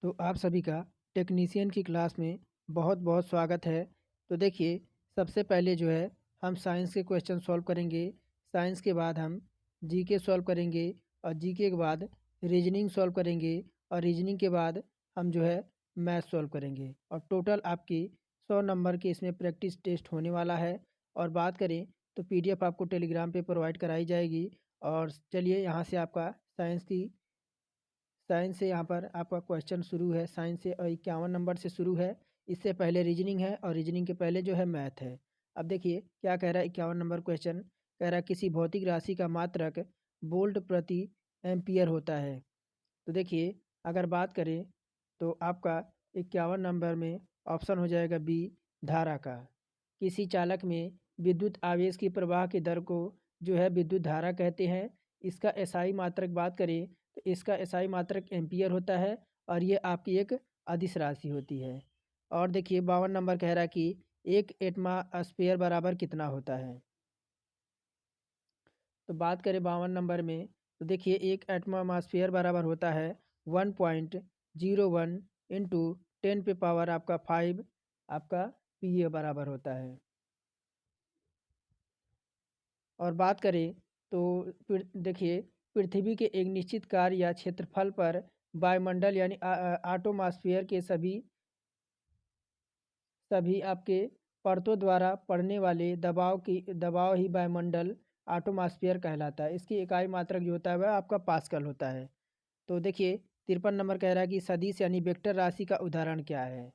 तो आप सभी का टेक्नीशियन की क्लास में बहुत बहुत स्वागत है। तो देखिए, सबसे पहले जो है हम साइंस के क्वेश्चन सॉल्व करेंगे। साइंस के बाद हम जीके सॉल्व करेंगे और जीके के बाद रीजनिंग सॉल्व करेंगे और रीजनिंग के बाद हम जो है मैथ सॉल्व करेंगे और टोटल आपकी 100 नंबर की इसमें प्रैक्टिस टेस्ट होने वाला है। और बात करें तो पीडीएफ आपको टेलीग्राम पे प्रोवाइड कराई जाएगी। और चलिए यहाँ से आपका साइंस से यहाँ पर आपका क्वेश्चन शुरू है। साइंस से 51 नंबर से शुरू है। इससे पहले रीजनिंग है और रीजनिंग के पहले जो है मैथ है। अब देखिए क्या कह रहा है 51 नंबर क्वेश्चन। कह रहा है किसी भौतिक राशि का मात्रक वोल्ट प्रति एम्पियर होता है। तो देखिए, अगर बात करें तो आपका 51 नंबर में ऑप्शन हो जाएगा बी, धारा का। किसी चालक में विद्युत आवेश की प्रवाह की दर को जो है विद्युत धारा कहते हैं। इसका एसआई मात्रक बात करें तो इसका एसआई मात्रक एम्पियर होता है और ये आपकी एक अदिश राशि होती है। और देखिए 52 नंबर कह रहा है कि एक एटमॉस्फेयर बराबर कितना होता है। तो बात करें 52 नंबर में तो देखिए एक एटमॉस्फेयर बराबर होता है 1.01 इंटू 10 पे पावर आपका 5 आपका पीए बराबर होता है। और बात करें तो देखिए पृथ्वी के एक निश्चित कार्य या क्षेत्रफल पर वायुमंडल यानी एटमॉस्फेयर के सभी सभी आपके परतों द्वारा पड़ने वाले दबाव ही वायुमंडल एटमॉस्फेयर कहलाता है। इसकी इकाई मात्रक जो होता है वह आपका पास्कल होता है। तो देखिए 53 नंबर कह रहा है कि सदिश यानी वेक्टर राशि का उदाहरण क्या है।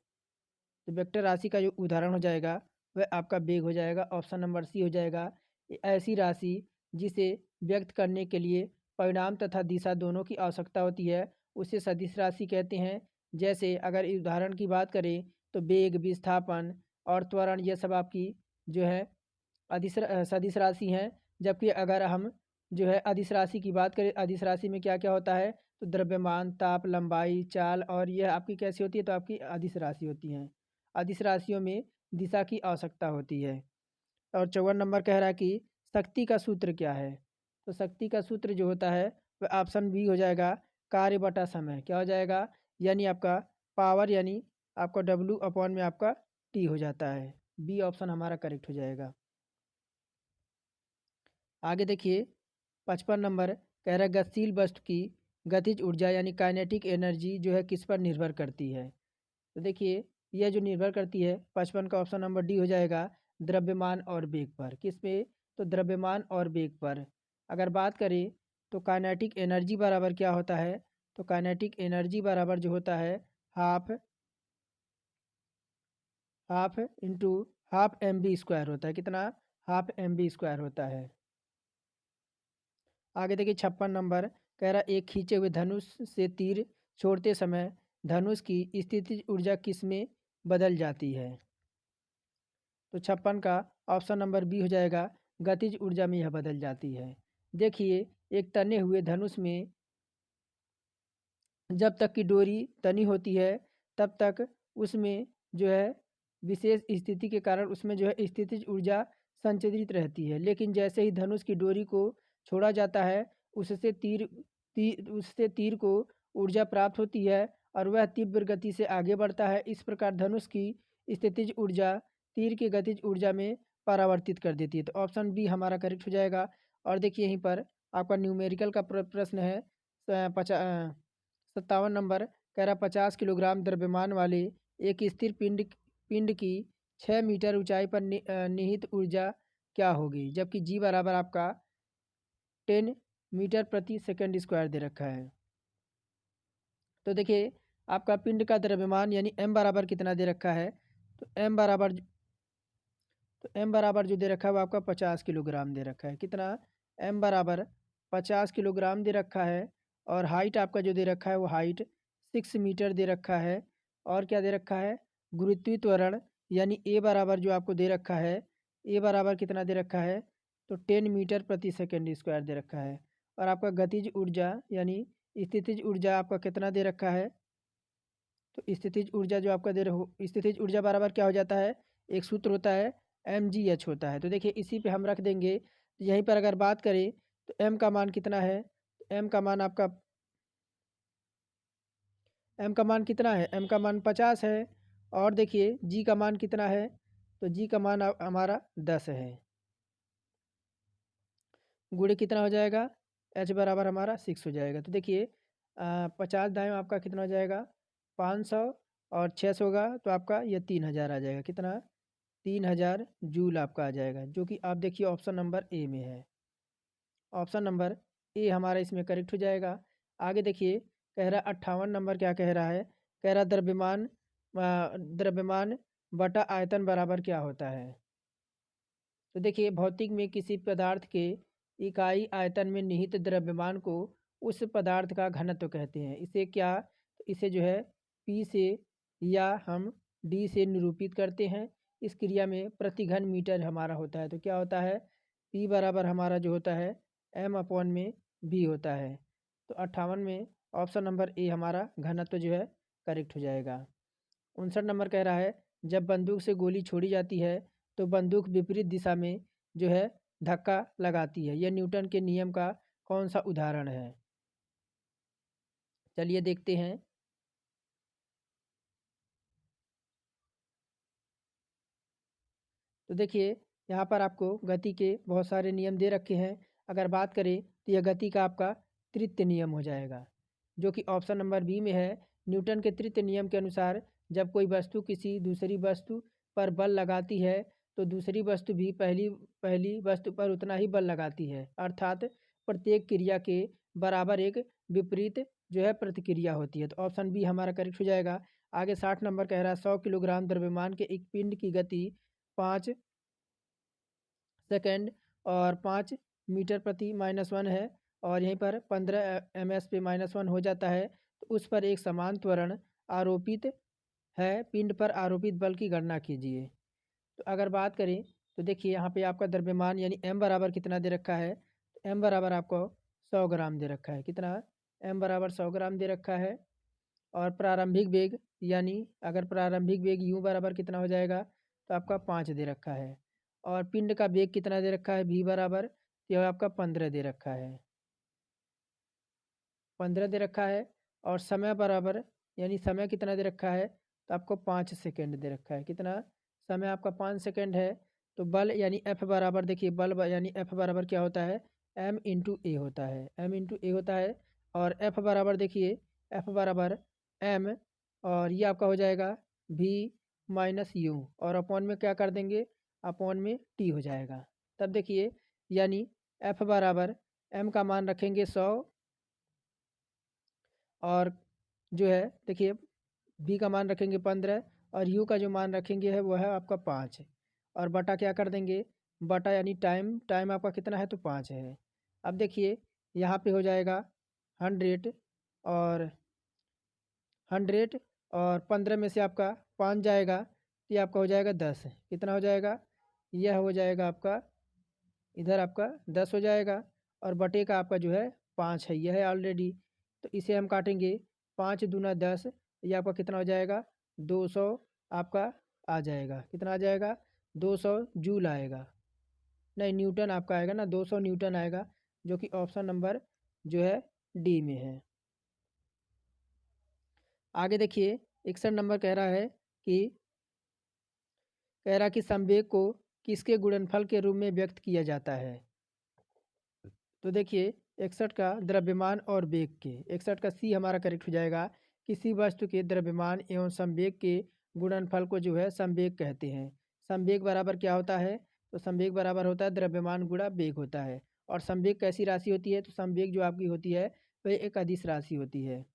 तो वेक्टर राशि का जो उदाहरण हो जाएगा वह आपका वेग हो जाएगा। ऑप्शन नंबर सी हो जाएगा। ऐसी राशि जिसे व्यक्त करने के लिए परिणाम तथा दिशा दोनों की आवश्यकता होती है उसे सदिश राशि कहते हैं। जैसे अगर इस उदाहरण की बात करें तो वेग, विस्थापन और त्वरण ये सब आपकी जो है सदिश राशि हैं। जबकि अगर हम जो है अदिश राशि की बात करें, अदिश राशि में क्या क्या होता है तो द्रव्यमान, ताप, लंबाई, चाल और यह आपकी कैसी होती है तो आपकी अदिश राशि होती हैं। अदिश राशियों में दिशा की आवश्यकता होती है। और 54 नंबर कह रहा है कि शक्ति का सूत्र क्या है। तो शक्ति का सूत्र जो होता है वह ऑप्शन बी हो जाएगा, कार्य बटा समय। क्या हो जाएगा यानी आपका पावर यानी आपका डब्ल्यू अपॉन में आपका टी हो जाता है। बी ऑप्शन हमारा करेक्ट हो जाएगा। आगे देखिए 55 नंबर कह रहा है गतिशील वस्तु की गतिज ऊर्जा यानी काइनेटिक एनर्जी जो है किस पर निर्भर करती है। तो देखिए यह जो निर्भर करती है 55 का ऑप्शन नंबर डी हो जाएगा, द्रव्यमान और वेग पर। किस पे तो द्रव्यमान और वेग पर। अगर बात करें तो काइनेटिक एनर्जी बराबर क्या होता है तो काइनेटिक एनर्जी बराबर जो होता है half half into half M B square होता है। कितना? हाफ एम बी स्क्वायर होता है। आगे देखिए 56 नंबर कह रहा एक खींचे हुए धनुष से तीर छोड़ते समय धनुष की स्थितिज ऊर्जा किस में बदल जाती है। तो 56 का ऑप्शन नंबर बी हो जाएगा, गतिज ऊर्जा में यह बदल जाती है। देखिए एक तने हुए धनुष में जब तक की डोरी तनी होती है तब तक उसमें जो है विशेष स्थिति के कारण उसमें जो है स्थितिज ऊर्जा संचारित रहती है। लेकिन जैसे ही धनुष की डोरी को छोड़ा जाता है उससे तीर को ऊर्जा प्राप्त होती है और वह तीव्र गति से आगे बढ़ता है। इस प्रकार धनुष की स्थितिज ऊर्जा तीर की गतिज ऊर्जा में परावर्तित कर देती है। तो ऑप्शन बी हमारा करेक्ट हो जाएगा। और देखिए यहीं पर आपका न्यूमेरिकल का प्रश्न है। 57 नंबर कह रहा 50 किलोग्राम द्रव्यमान वाले एक स्थिर पिंड की 6 मीटर ऊंचाई पर निहित ऊर्जा क्या होगी। जबकि जी बराबर आपका 10 मीटर प्रति सेकंड स्क्वायर दे रखा है। तो देखिए आपका पिंड का द्रव्यमान यानी एम बराबर कितना दे रखा है तो एम बराबर जो दे रखा है वो आपका 50 किलोग्राम दे रखा है। कितना? एम बराबर 50 किलोग्राम दे रखा है। और हाइट आपका जो दे रखा है वो हाइट 6 मीटर दे रखा है। और क्या दे रखा है? गुरुत्वीय त्वरण यानी ए बराबर जो आपको दे रखा है, ए बराबर कितना दे रखा है तो 10 मीटर प्रति सेकेंड स्क्वायर दे रखा है। और आपका गतिज ऊर्जा यानी स्थितिज ऊर्जा आपका कितना दे रखा है तो स्थितिज ऊर्जा जो आपका दे रहे हो स्थितिज ऊर्जा बराबर क्या हो जाता है, एक सूत्र होता है एम जी एच होता है। तो देखिए इसी पे हम रख देंगे। तो यहीं पर अगर बात करें तो एम का मान कितना है तो एम का मान आपका एम का मान कितना है, एम का मान 50 है। और देखिए जी का मान कितना है, तो जी का मान हमारा 10 है। गुणे कितना हो जाएगा, एच बराबर हमारा 6 हो जाएगा। तो देखिए 50 दाएँ आपका कितना हो जाएगा 500, और 6 होगा तो आपका ये 3000 आ जाएगा। कितना, 3000 जूल आपका आ जाएगा, जो कि आप देखिए ऑप्शन नंबर ए में है। ऑप्शन नंबर ए हमारा इसमें करेक्ट हो जाएगा। आगे देखिए कह रहा 58 नंबर क्या कह रहा है, कह रहा द्रव्यमान बटा आयतन बराबर क्या होता है। तो देखिए भौतिक में किसी पदार्थ के इकाई आयतन में निहित द्रव्यमान को उस पदार्थ का घनत्व कहते हैं। इसे क्या, इसे जो है पी से या हम डी से निरूपित करते हैं। इस क्रिया में प्रति घन मीटर हमारा होता है। तो क्या होता है, पी बराबर हमारा जो होता है एम अपॉन में बी होता है। तो 58 में ऑप्शन नंबर ए हमारा घनत्व जो है करेक्ट हो जाएगा। 59 नंबर कह रहा है जब बंदूक से गोली छोड़ी जाती है तो बंदूक विपरीत दिशा में जो है धक्का लगाती है। यह न्यूटन के नियम का कौन सा उदाहरण है। चलिए देखते हैं। तो देखिए यहाँ पर आपको गति के बहुत सारे नियम दे रखे हैं। अगर बात करें तो यह गति का आपका तृतीय नियम हो जाएगा, जो कि ऑप्शन नंबर बी में है। न्यूटन के तृतीय नियम के अनुसार जब कोई वस्तु किसी दूसरी वस्तु पर बल लगाती है तो दूसरी वस्तु भी पहली पहली वस्तु पर उतना ही बल लगाती है। अर्थात प्रत्येक क्रिया के बराबर एक विपरीत जो है प्रतिक्रिया होती है। तो ऑप्शन बी हमारा करेक्ट हो जाएगा। आगे 60 नंबर कह रहा है 100 किलोग्राम द्रव्यमान के एक पिंड की गति 5 सेकंड और 5 मीटर प्रति -1 है, और यहीं पर 15 ms पे -1 हो जाता है। तो उस पर एक समान त्वरण आरोपित है, पिंड पर आरोपित बल की गणना कीजिए। तो अगर बात करें तो देखिए यहाँ पे आपका द्रव्यमान यानी m बराबर कितना दे रखा है, तो m बराबर आपको 100 ग्राम दे रखा है। कितना, m बराबर 100 ग्राम दे रखा है। और प्रारंभिक वेग यानी अगर प्रारंभिक वेग u बराबर कितना हो जाएगा, तो आपका 5 दे रखा है। और पिंड का वेग कितना दे रखा है, v बराबर, तो यह आपका 15 दे रखा है, 15 दे रखा है। और समय बराबर यानी समय कितना दे रखा है, तो आपको 5 सेकेंड दे रखा है। कितना, समय आपका 5 सेकेंड है। तो बल यानी F बराबर देखिए यानी F बराबर क्या होता है, m इंटू ए होता है, m इंटू ए होता है। और F बराबर देखिए F बराबर m, और ये आपका हो जाएगा v माइनस यू, और अपॉन में क्या कर देंगे, अपॉन में t हो जाएगा। तब देखिए यानी F बराबर m का मान रखेंगे 100, और जो है देखिए बी का मान रखेंगे 15, और यू का जो मान रखेंगे है वो है आपका 5, और बटा क्या कर देंगे, बटा यानी टाइम, टाइम आपका कितना है, तो 5 है। अब देखिए यहाँ पे हो जाएगा 100, और 100 और 15 में से आपका 5 जाएगा तो ये आपका हो जाएगा 10। कितना हो जाएगा, यह हो जाएगा आपका, इधर आपका 10 हो जाएगा, और बटे का आपका जो है 5 है, यह है ऑलरेडी। तो इसे हम काटेंगे, 5 दूना 10, ये आपका कितना हो जाएगा, 200 आपका आ जाएगा। कितना आ जाएगा, 200 जूल आएगा, नहीं न्यूटन आपका आएगा ना, 200 न्यूटन आएगा, जो कि ऑप्शन नंबर जो है डी में है। आगे देखिए 61 नंबर कह रहा कि संवेग को किसके गुणनफल के रूप में व्यक्त किया जाता है। तो देखिए 61 का द्रव्यमान और वेग के, 61 का सी हमारा करेक्ट हो जाएगा। किसी वस्तु के द्रव्यमान एवं संवेग के गुणनफल को जो है संवेग कहते हैं। संवेग बराबर क्या होता है, तो संवेग बराबर होता है द्रव्यमान गुणा वेग होता है। और संवेग कैसी राशि होती है, तो संवेग जो आपकी होती है वह एक अदिश राशि होती है।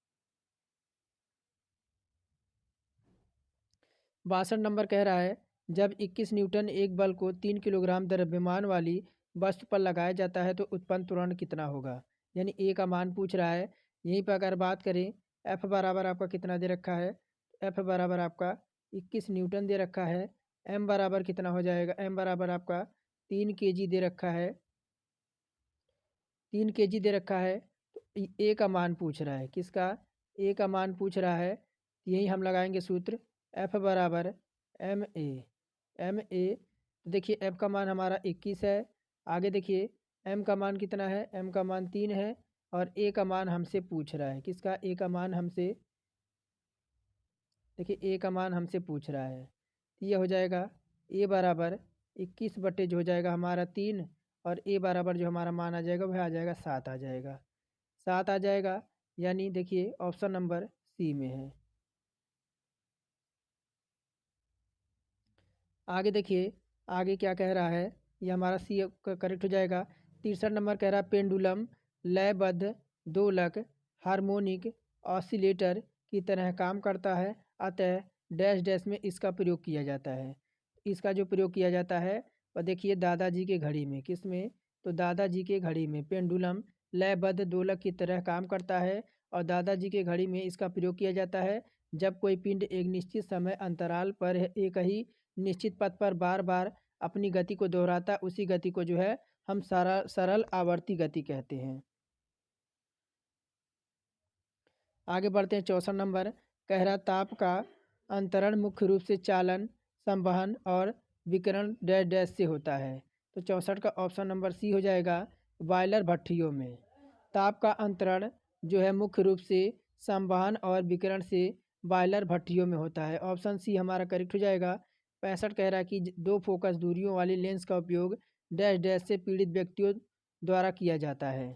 62 नंबर कह रहा है जब 21 न्यूटन एक बल को 3 किलोग्राम द्रव्यमान वाली वस्तु पर लगाया जाता है तो उत्पन्न त्वरण कितना होगा। यानी ए का मान पूछ रहा है। यहीं पर अगर बात करें एफ बराबर आपका कितना दे रखा है, एफ बराबर आपका 21 न्यूटन दे रखा है। एम बराबर कितना हो जाएगा, एम बराबर आपका 3 kg दे रखा है, 3 kg दे रखा है। तो ए का मान पूछ रहा है, किसका, ए का मान पूछ रहा है। यही हम लगाएंगे सूत्र, एफ बराबर एम ए। तो देखिए एफ का मान हमारा 21 है। आगे देखिए एम का मान कितना है, एम का मान 3 है, और ए का मान हमसे पूछ रहा है, किसका, ए का मान हमसे देखिए ए का मान हमसे पूछ रहा है, तो ये हो जाएगा ए बराबर 21 बटे जो हो जाएगा हमारा 3, और ए बराबर जो हमारा मान आ जाएगा वह आ जाएगा 7 आ जाएगा, 7 आ जाएगा। यानी देखिए ऑप्शन नंबर सी में है। आगे देखिए, आगे क्या कह रहा है, ये हमारा सी का करेक्ट हो जाएगा। 63 नंबर कह रहा है पेंडुलम लयबद्ध दोलक हार्मोनिक ऑसिलेटर की तरह काम करता है, अतः डैश डैश में इसका प्रयोग किया जाता है। इसका जो प्रयोग किया जाता है वह देखिए दादाजी के घड़ी में, किस में, तो दादाजी के घड़ी में पेंडुलम लयबद्ध दोलक की तरह काम करता है, और दादाजी के घड़ी में इसका प्रयोग किया जाता है जब कोई पिंड एक निश्चित समय अंतराल पर एक ही निश्चित पथ पर बार बार अपनी गति को दोहराता, उसी गति को जो है हम सरल आवर्ती गति कहते हैं। आगे बढ़ते हैं। 64 नंबर कह रहा ताप का अंतरण मुख्य रूप से चालन, संवहन और विकिरण डैश डैश से होता है। तो 64 का ऑप्शन नंबर सी हो जाएगा। बॉयलर भट्ठियों में ताप का अंतरण जो है मुख्य रूप से संवहन और विकिरण से बॉयलर भट्ठियों में होता है। ऑप्शन सी हमारा करेक्ट हो जाएगा। 65 कह रहा है कि दो फोकस दूरियों वाली लेंस का उपयोग डैश डैश से पीड़ित व्यक्तियों द्वारा किया जाता है।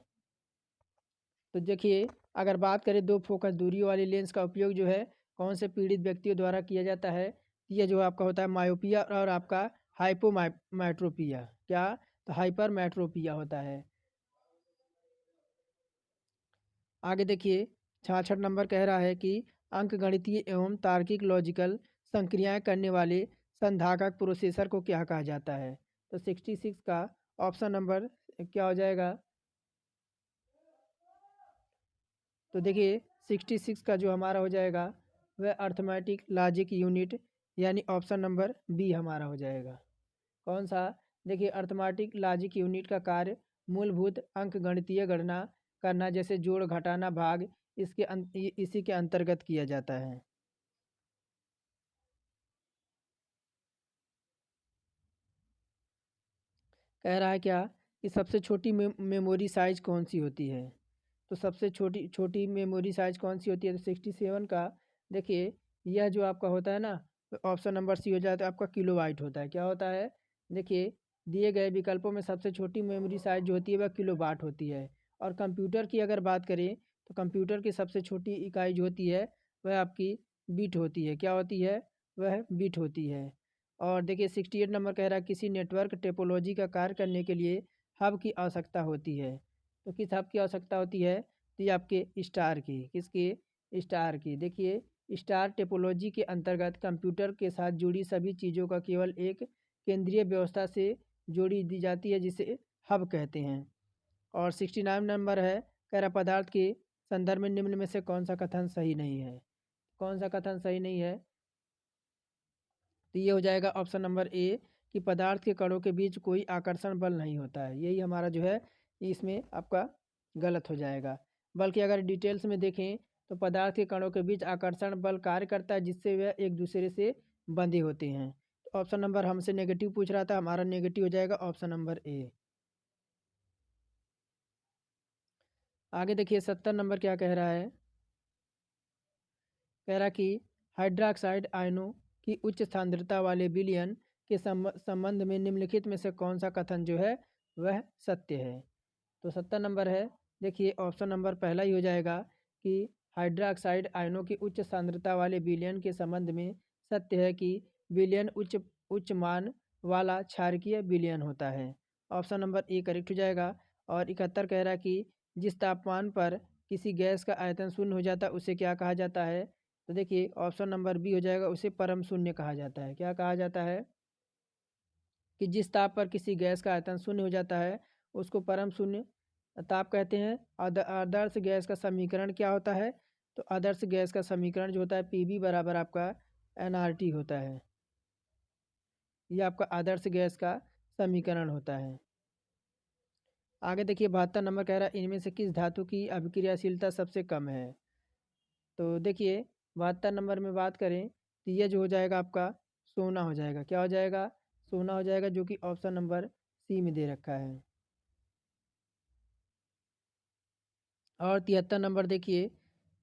तो देखिए, अगर बात करें दो फोकस दूरी वाली लेंस का उपयोग जो है कौन से पीड़ित व्यक्तियों द्वारा किया जाता है, ये जो आपका होता है मायोपिया और आपका हाइपोमेट्रोपिया, क्या, तो हाइपरमेट्रोपिया होता है। आगे देखिए, 66 नंबर कह रहा है कि अंकगणितीय एवं तार्किक लॉजिकल संक्रियाएं करने वाले संधारक प्रोसेसर को क्या कहा जाता है। तो 66 का ऑप्शन नंबर क्या हो जाएगा, तो देखिए 66 का जो हमारा हो जाएगा वह अर्थमेटिक लॉजिक यूनिट, यानी ऑप्शन नंबर बी हमारा हो जाएगा। कौन सा, देखिए अर्थमेटिक लॉजिक यूनिट का कार्य मूलभूत अंकगणितीय गणना करना, जैसे जोड़ घटाना भाग, इसी के अंतर्गत किया जाता है। कह रहा है क्या कि सबसे छोटी मेमोरी साइज कौन सी होती है। तो सबसे छोटी छोटी मेमोरी साइज कौन सी होती है, तो 67 का देखिए यह जो आपका होता है ना, ऑप्शन नंबर सी हो जाता है आपका किलोबाइट होता है। क्या होता है, देखिए दिए गए विकल्पों में सबसे छोटी मेमोरी साइज जो होती है वह किलोबाइट होती है। और कंप्यूटर की अगर बात करें तो कंप्यूटर की सबसे छोटी इकाई जो होती है वह आपकी बिट होती है। क्या होती है, वह बिट होती है। और देखिए 68 नंबर कह रहा है किसी नेटवर्क टेपोलॉजी का कार्य करने के लिए हब की आवश्यकता होती है। तो किस हब की आवश्यकता होती है, तो ये आपके स्टार की, किसकी, स्टार की। देखिए स्टार टेपोलॉजी के अंतर्गत कंप्यूटर के साथ जुड़ी सभी चीज़ों का केवल एक केंद्रीय व्यवस्था से जोड़ी दी जाती है, जिसे हब कहते हैं। और 69 नंबर है, कह रहा पदार्थ के संदर्भ में निम्न में से कौन सा कथन सही नहीं है। कौन सा कथन सही नहीं है, तो ये हो जाएगा ऑप्शन नंबर ए कि पदार्थ के कणों के बीच कोई आकर्षण बल नहीं होता है। यही हमारा जो है इसमें आपका गलत हो जाएगा। बल्कि अगर डिटेल्स में देखें तो पदार्थ के कणों के बीच आकर्षण बल कार्य करता है, जिससे वह एक दूसरे से बंधे होते हैं। तो ऑप्शन नंबर हमसे नेगेटिव पूछ रहा था, हमारा नेगेटिव हो जाएगा ऑप्शन नंबर ए। आगे देखिए 70 नंबर क्या कह रहा है, कह रहा कि हाइड्रोक्साइड आयनों की उच्च सांद्रता वाले विलयन के संबंध में निम्नलिखित में से कौन सा कथन जो है वह सत्य है। तो 70 नंबर है, देखिए ऑप्शन नंबर पहला ही हो जाएगा कि हाइड्रोक्साइड आयनों की उच्च सांद्रता वाले विलयन के संबंध में सत्य है कि विलयन उच्च उच्च मान वाला क्षारकीय विलयन होता है। ऑप्शन नंबर ए करेक्ट हो जाएगा। और 71 कह रहा है कि जिस तापमान पर किसी गैस का आयतन शून्य हो जाता है उसे क्या कहा जाता है। तो देखिए ऑप्शन नंबर बी हो जाएगा, उसे परम शून्य कहा जाता है। क्या कहा जाता है, कि जिस ताप पर किसी गैस का आयतन शून्य हो जाता है उसको परम शून्य ताप कहते हैं। आदर्श गैस का समीकरण क्या होता है, तो आदर्श गैस का समीकरण जो होता है पीबी बराबर आपका एनआरटी होता है। ये आपका आदर्श गैस का समीकरण होता है। आगे देखिए 72 नंबर कह रहा है इनमें से किस धातु की अभिक्रियाशीलता सबसे कम है। तो देखिए 72 नंबर में बात करें तो ये जो हो जाएगा आपका सोना हो जाएगा। क्या हो जाएगा, सोना हो जाएगा, जो कि ऑप्शन नंबर सी में दे रखा है। और 73 नंबर देखिए,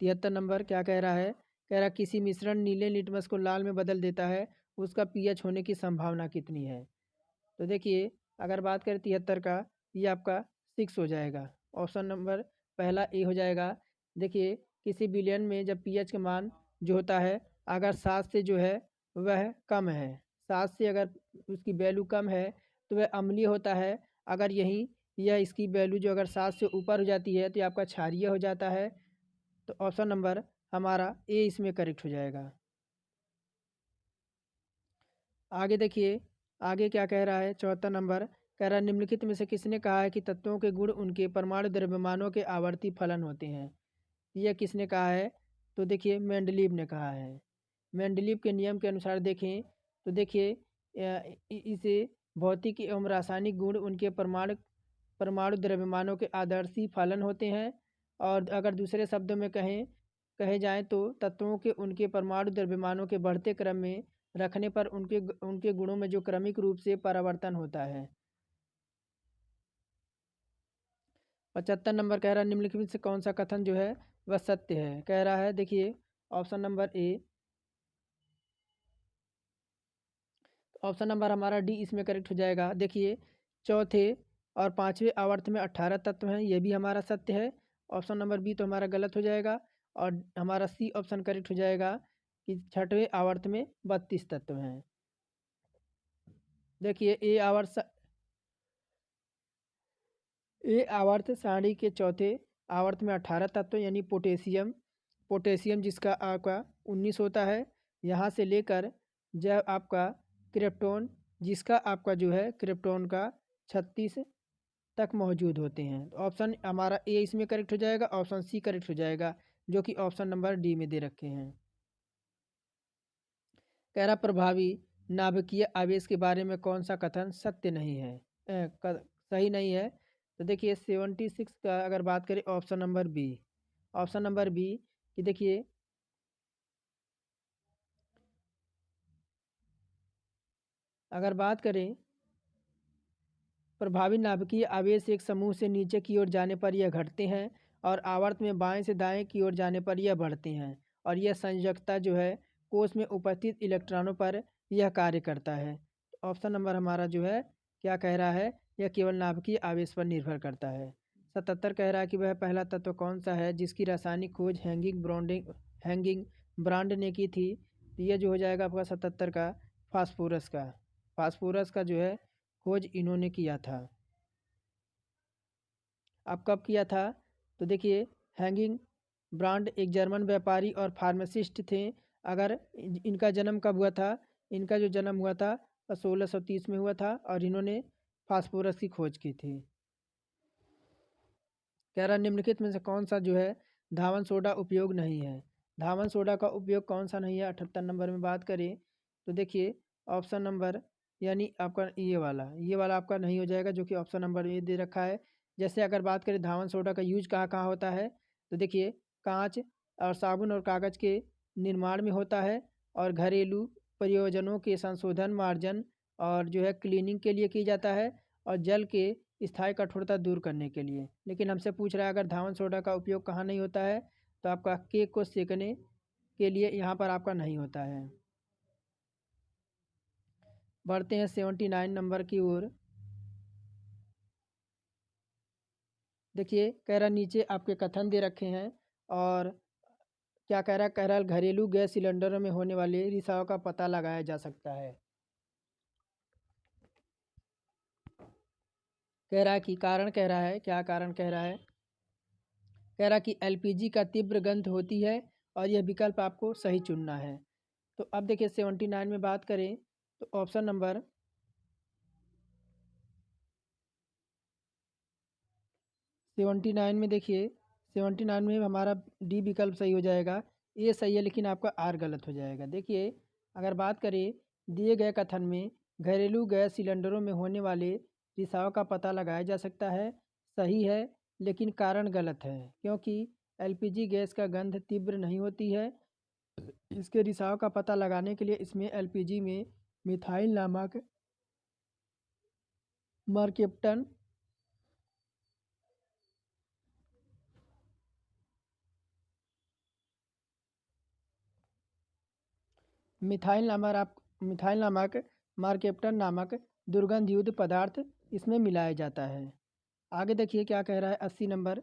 73 नंबर क्या कह रहा है कह रहा किसी मिश्रण नीले लिटमस को लाल में बदल देता है, उसका पीएच होने की संभावना कितनी है। तो देखिए अगर बात करें 73 का, ये आपका 6 हो जाएगा। ऑप्शन नंबर पहला ए हो जाएगा। देखिए किसी विलयन में जब पीएच का मान जो होता है अगर 7 से जो है वह कम है, 7 से अगर उसकी वैल्यू कम है तो वह अम्लीय होता है। अगर यही यह इसकी वैल्यू जो अगर 7 से ऊपर हो जाती है तो ये आपका क्षारीय हो जाता है। तो ऑप्शन नंबर हमारा ए इसमें करेक्ट हो जाएगा। आगे देखिए आगे क्या कह रहा है, 74 नंबर कह रहा है निम्नलिखित में से किसने कहा है कि तत्वों के गुण उनके परमाणु द्रव्यमानों के आवर्ती फलन होते हैं। यह किसने कहा है, तो देखिए मेंडलीव ने कहा है। मेंडलीव के नियम के अनुसार देखें तो देखिए इसे भौतिक एवं रासायनिक गुण उनके परमाणु परमाणु द्रव्यमानों के आदर्शी फलन होते हैं। और अगर दूसरे शब्दों में कहे जाएं तो तत्वों के उनके परमाणु द्रव्यमानों के बढ़ते क्रम में रखने पर उनके उनके गुणों में जो क्रमिक रूप से परावर्तन होता है। 75 नंबर कह रहा है निम्नलिखित में से कौन सा कथन जो है वह सत्य है। कह रहा है देखिए option number A, option number हमारा डी इसमें करेक्ट हो जाएगा। देखिए चौथे और पांचवें आवर्त में 18 तत्व हैं, ये भी हमारा सत्य है। ऑप्शन नंबर बी तो हमारा गलत हो जाएगा और हमारा सी ऑप्शन करेक्ट हो जाएगा कि छठवें आवर्त में 32 तत्व हैं। देखिए ए आवर्त सारणी के चौथे आवर्त में 18 तत्व यानी पोटेशियम पोटेशियम जिसका आपका 19 होता है, यहाँ से लेकर जब आपका क्रिप्टॉन जिसका आपका जो है क्रिप्टॉन का 36 तक मौजूद होते हैं। तो ऑप्शन हमारा ए इसमें करेक्ट हो जाएगा, ऑप्शन सी करेक्ट हो जाएगा जो कि ऑप्शन नंबर डी में दे रखे हैं। कह रहा प्रभावी नाभिकीय आवेश के बारे में कौन सा कथन सत्य नहीं है, सही नहीं है। तो देखिए 76 का अगर बात करें option number B, option number B कि देखिए अगर बात करें प्रभावी नाभिकीय आवेश एक समूह से नीचे की ओर जाने पर यह घटते हैं और आवर्त में बाएं से दाएं की ओर जाने पर यह बढ़ते हैं। और यह संयोजकता जो है कोष में उपस्थित इलेक्ट्रॉनों पर यह कार्य करता है। ऑप्शन नंबर हमारा जो है क्या कह रहा है, यह केवल नाभिकीय आवेश पर निर्भर करता है। 77 कह रहा है कि वह पहला तत्व कौन सा है जिसकी रासायनिक खोज हैंगिंग ब्रांड ने की थी। तो यह जो हो जाएगा आपका 77 का फास्फोरस का, फास्फोरस का जो है खोज इन्होंने किया था। अब कब किया था, तो देखिए हैंगिंग ब्रांड एक जर्मन व्यापारी और फार्मासिस्ट थे। अगर इनका जन्म कब हुआ था, इनका जो जन्म हुआ था 1630 में हुआ था और इन्होंने फास्फोरस की खोज की थी। कह रहा निम्नलिखित में से कौन सा जो है धावन सोडा उपयोग नहीं है। धावन सोडा का उपयोग कौन सा नहीं है 78 नंबर में बात करें तो देखिए ऑप्शन नंबर यानी आपका ये वाला आपका नहीं हो जाएगा जो कि ऑप्शन नंबर ए दे रखा है। जैसे अगर बात करें धावन सोडा का यूज कहाँ कहाँ होता है, तो देखिए कांच और साबुन और कागज़ के निर्माण में होता है और घरेलू प्रयोजनों के संशोधन मार्जन और जो है क्लीनिंग के लिए की जाता है और जल के स्थायी कठोरता दूर करने के लिए। लेकिन हमसे पूछ रहा है अगर धावन सोडा का उपयोग कहाँ नहीं होता है, तो आपका केक को सेकने के लिए यहाँ पर आपका नहीं होता है। बढ़ते हैं 79 नंबर की ओर। देखिए कह रहा नीचे आपके कथन दे रखे हैं और क्या कह रहा है घरेलू गैस सिलेंडरों में होने वाले रिसाव का पता लगाया जा सकता है। कह रहा है कि कारण कह रहा है, क्या कारण कह रहा है, कह रहा कि एलपीजी का तीव्र गंध होती है और यह विकल्प आपको सही चुनना है। तो अब देखिए 79 में बात करें तो ऑप्शन नंबर 79 में देखिए 79 में हमारा डी विकल्प सही हो जाएगा। ए सही है लेकिन आपका आर गलत हो जाएगा। देखिए अगर बात करें दिए गए कथन में घरेलू गैस सिलेंडरों में होने वाले रिसाव का पता लगाया जा सकता है, सही है लेकिन कारण गलत है क्योंकि एलपीजी गैस का गंध तीव्र नहीं होती है। इसके रिसाव का पता लगाने के लिए इसमें एलपीजी में मिथाइल नामक मर्केप्टन मिथाइल नामक मार्केप्टन नामक दुर्गंधयुक्त पदार्थ इसमें मिलाया जाता है। आगे देखिए क्या कह रहा है 80 नंबर।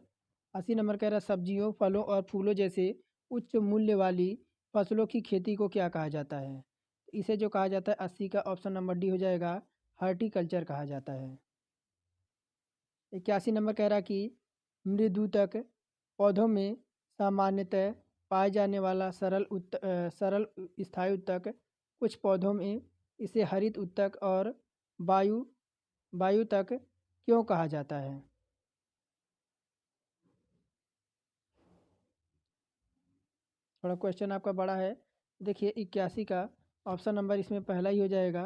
80 नंबर कह रहा है सब्जियों फलों और फूलों जैसे उच्च मूल्य वाली फसलों की खेती को क्या कहा जाता है? इसे जो कहा जाता है 80 का ऑप्शन नंबर डी हो जाएगा, हॉर्टिकल्चर कहा जाता है। 81 नंबर कह रहा है कि मृदुतक पौधों में सामान्यतः पाए जाने वाला सरल स्थायी उत्तक, कुछ पौधों में इसे हरित उत्तक और वायु वायुतक क्यों कहा जाता है? थोड़ा क्वेश्चन आपका बड़ा है। देखिए 81 का ऑप्शन नंबर इसमें पहला ही हो जाएगा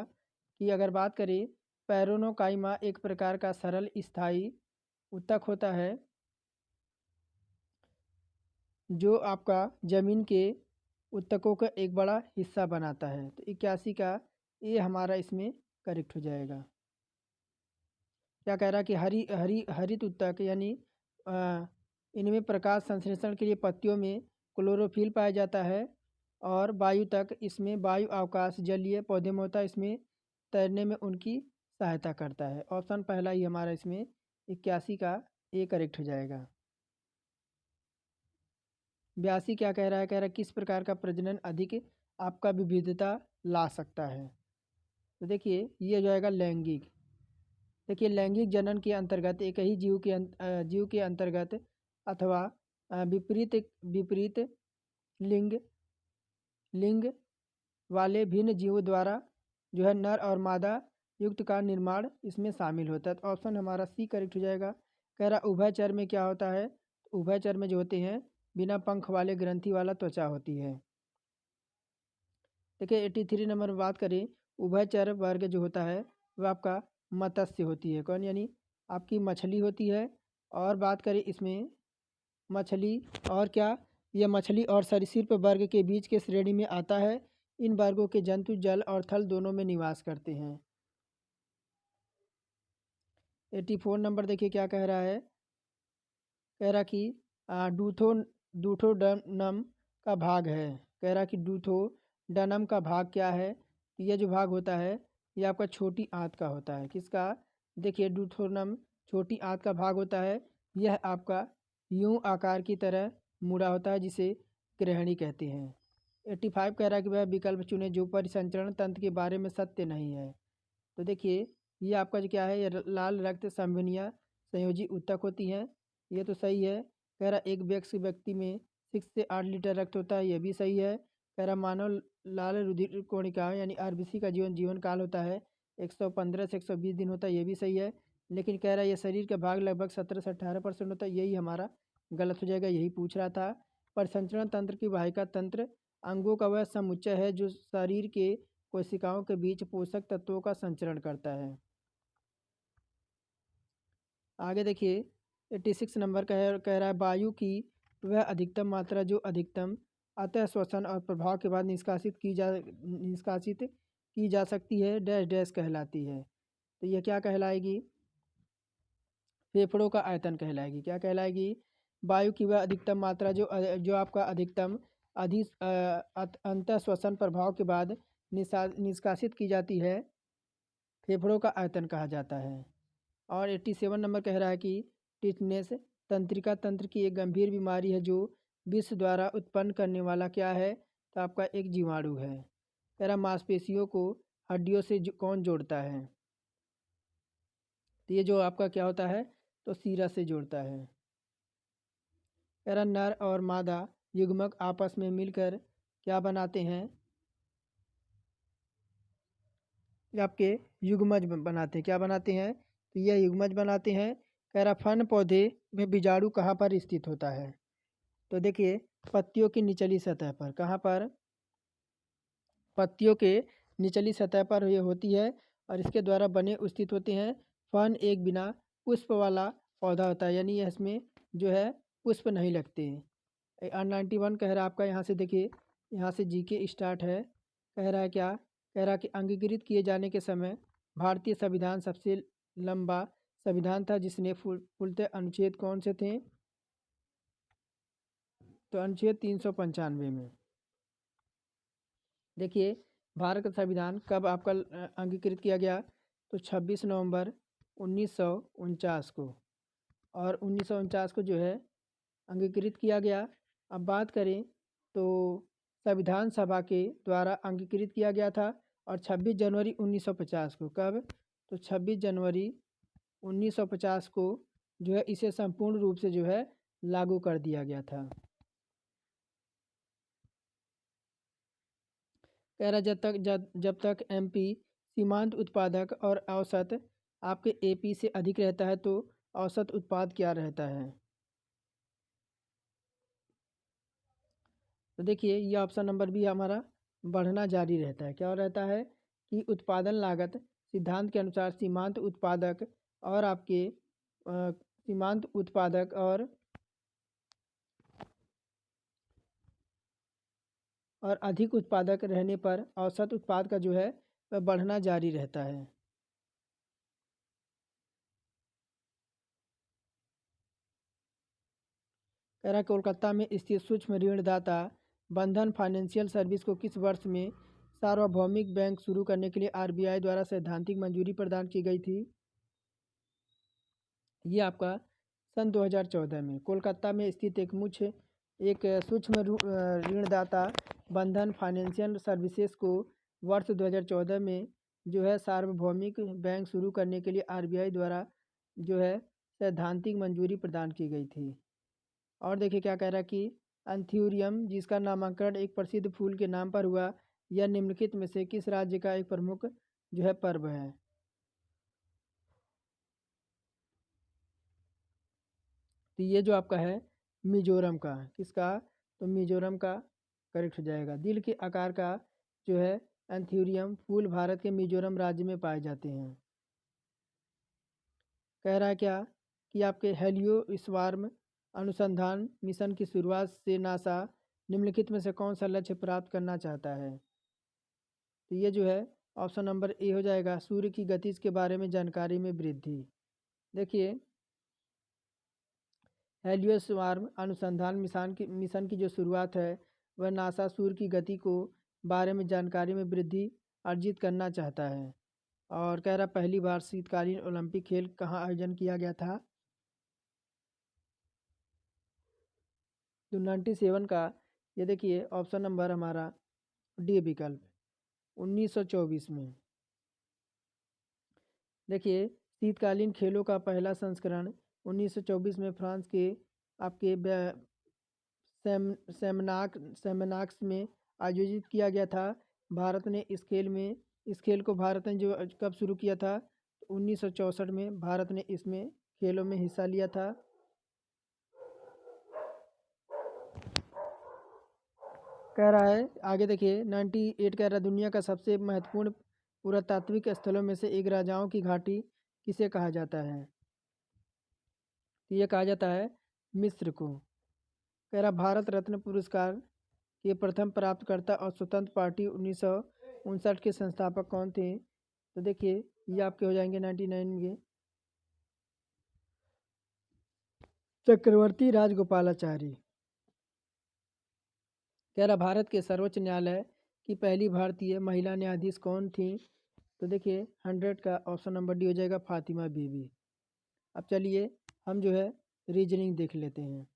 कि अगर बात करें पैरोनोकाइमा एक प्रकार का सरल स्थायी उत्तक होता है जो आपका ज़मीन के उत्तकों का एक बड़ा हिस्सा बनाता है। तो 81 का ये हमारा इसमें करेक्ट हो जाएगा। क्या कह रहा है कि हरित उत्तक यानी इनमें प्रकाश संश्लेषण के लिए पत्तियों में क्लोरोफिल पाया जाता है और वायु तक इसमें वायु अवकाश जलीय पौधे में होता है, इसमें तैरने में उनकी सहायता करता है। ऑप्शन पहला ही हमारा इसमें 81 का ए करेक्ट हो जाएगा। 82 क्या कह रहा है? कह रहा है किस प्रकार का प्रजनन अधिक आपका विविधता ला सकता है? तो देखिए ये हो जाएगा लैंगिक। देखिए लैंगिक जनन के अंतर्गत एक ही जीव के अंतर्गत अथवा विपरीत विपरीत लिंग लिंग वाले भिन्न जीवों द्वारा जो है नर और मादा युक्त का निर्माण इसमें शामिल होता है। तो ऑप्शन हमारा सी करेक्ट हो जाएगा। कह रहा उभयचर में क्या होता है? उभयचर में जो होते हैं बिना पंख वाले ग्रंथि वाला त्वचा होती है। देखिए 83 नंबर में बात करें उभयचर वर्ग जो होता है वह आपका मत्स्य होती है। कौन? यानी आपकी मछली होती है। और बात करें इसमें मछली और क्या, यह मछली और सरीसृप वर्ग के बीच के श्रेणी में आता है। इन वर्गों के जंतु जल और थल दोनों में निवास करते हैं। 84 नंबर देखिए क्या कह रहा है? कह रहा कि डूथो डूथोडनम का भाग है। कह रहा कि डूथोडनम का भाग क्या है? तो यह जो भाग होता है ये आपका छोटी आंत का होता है। किसका? देखिए डूथोडनम छोटी आंत का भाग होता है। यह आपका यूं आकार की तरह मुड़ा होता है जिसे ग्रहणी कहते हैं। 85 कह रहा है कि वह विकल्प चुने जो परिसंचरण तंत्र के बारे में सत्य नहीं है। तो देखिए ये आपका जो क्या है, ये लाल रक्त संविनिया संयोजी ऊतक होती हैं। ये तो सही है। कह रहा एक व्यक्ति में 6 से 8 लीटर रक्त होता है, ये भी सही है। कह रहा मानव लाल रुधिर कोशिका यानी आरबीसी का जीवन काल होता है 115 से 120 दिन होता है, ये भी सही है। लेकिन कह रहा है ये शरीर का भाग लगभग 17 से 18% होता है, यही हमारा गलत हो जाएगा। यही पूछ रहा था। परिसंचरण तंत्र की वाहिका तंत्र अंगों का वह समुच्चय है जो शरीर के कोशिकाओं के बीच पोषक तत्वों का संचरण करता है। आगे देखिए 86 नंबर कह रहा है वायु की वह अधिकतम मात्रा जो अधिकतम अतः श्वसन और प्रभाव के बाद निष्कासित की जा सकती है डैश डैश कहलाती है। तो यह क्या कहलाएगी? फेफड़ों का आयतन कहलाएगी। क्या कहलाएगी? वायु की वह अधिकतम मात्रा जो आपका अधिकतम अंतः श्वसन प्रभाव के बाद निष्कासित की जाती है, फेफड़ों का आयतन कहा जाता है। और 87 नंबर कह रहा है कि टिटनेस तंत्रिका तंत्र की एक गंभीर बीमारी है जो विष द्वारा उत्पन्न करने वाला क्या है? तो आपका एक जीवाणु है। कह रहा मांसपेशियों को हड्डियों से कौन जोड़ता है? तो ये जो आपका क्या होता है? तो सीरा से जोड़ता है। कह रहा नर और मादा युग्मक आपस में मिलकर क्या बनाते हैं? आपके युग्मज बनाते हैं। क्या बनाते हैं? तो यह युग्मज बनाते हैं। कह रहा फन पौधे में बीजाणु कहाँ पर स्थित होता है? तो देखिए पत्तियों की निचली सतह पर। कहाँ पर? पत्तियों के निचली सतह पर ये होती है और इसके द्वारा बने स्थित होते हैं। फन एक बिना पुष्प वाला पौधा होता है, यानी इसमें जो है पुष्प नहीं लगते। 91 कह रहा है आपका, यहाँ से देखिए, यहाँ से जीके स्टार्ट है। कह रहा है क्या? कह रहा है कि अंगीकृत किए जाने के समय भारतीय संविधान सबसे लंबा संविधान था जिसने फूलते अनुच्छेद कौन से थे? तो अनुच्छेद 395 में। देखिए भारत का संविधान कब आपका अंगीकृत किया गया, तो 26 नवंबर 1949 को, और 1949 को जो है अंगीकृत किया गया। अब बात करें तो संविधान सभा के द्वारा अंगीकृत किया गया था, और 26 जनवरी 1950 को, कब, तो 26 जनवरी 1950 को जो है इसे संपूर्ण रूप से जो है लागू कर दिया गया था। कह रहा जब तक एमपी सीमांत उत्पादक और औसत आपके एपी से अधिक रहता है तो औसत उत्पाद क्या रहता है। तो देखिए ये ऑप्शन नंबर बी हमारा बढ़ना जारी रहता है। क्या रहता है कि उत्पादन लागत सिद्धांत के अनुसार सीमांत उत्पादक और आपके सीमांत उत्पादक और अधिक उत्पादक रहने पर औसत उत्पाद का जो है वह बढ़ना जारी रहता है। कह रहा कोलकाता में स्थित सूक्ष्म ऋणदाता बंधन फाइनेंशियल सर्विस को किस वर्ष में सार्वभौमिक बैंक शुरू करने के लिए आरबीआई द्वारा सैद्धांतिक मंजूरी प्रदान की गई थी। ये आपका सन 2014 में कोलकाता में स्थित एक सूक्ष्म ऋणदाता बंधन फाइनेंशियल सर्विसेज को वर्ष 2014 में जो है सार्वभौमिक बैंक शुरू करने के लिए आरबीआई द्वारा जो है सैद्धांतिक मंजूरी प्रदान की गई थी। और देखिए क्या कह रहा है कि एंथ्यूरियम जिसका नामकरण एक प्रसिद्ध फूल के नाम पर हुआ, यह निम्नलिखित में से किस राज्य का एक प्रमुख जो है पर्व है। तो ये जो आपका है मिजोरम का, किसका, तो मिजोरम का करेक्ट हो जाएगा। दिल के आकार का जो है एंथ्यूरियम फूल भारत के मिजोरम राज्य में पाए जाते हैं। कह रहा है क्या कि आपके हेलियो स्वार्म अनुसंधान मिशन की शुरुआत से नासा निम्नलिखित में से कौन सा लक्ष्य प्राप्त करना चाहता है। तो ये जो है ऑप्शन नंबर ए हो जाएगा, सूर्य की गतिज के बारे में जानकारी में वृद्धि। देखिए हेलियोस्वार्म अनुसंधान मिशन की जो शुरुआत है वह नासा सूर्य की गति को बारे में जानकारी में वृद्धि अर्जित करना चाहता है। और कह रहा पहली बार शीतकालीन ओलंपिक खेल कहाँ आयोजन किया गया था। तो 97 का ये देखिए ऑप्शन नंबर हमारा डी विकल्प 1924 में। देखिए शीतकालीन खेलों का पहला संस्करण 1924 में फ्रांस के आपके सेमनाक्स में आयोजित किया गया था। भारत ने इस खेल को भारत ने जो कब शुरू किया था, 1964 में भारत ने इसमें खेलों में हिस्सा लिया था। कह रहा है आगे देखिए 98 कह रहा है दुनिया का सबसे महत्वपूर्ण पुरातात्विक स्थलों में से एक राजाओं की घाटी किसे कहा जाता है। तो ये कहा जाता है मिस्र को। कह रहा भारत रत्न पुरस्कार के प्रथम प्राप्तकर्ता और स्वतंत्र पार्टी 1959 के संस्थापक कौन थे। तो देखिए ये आपके हो जाएंगे 99 के चक्रवर्ती राजगोपालाचारी। कह रहा भारत के सर्वोच्च न्यायालय की पहली भारतीय महिला न्यायाधीश कौन थी। तो देखिए 100 का ऑप्शन नंबर डी हो जाएगा फातिमा बीबी। अब चलिए हम जो है रीजनिंग देख लेते हैं।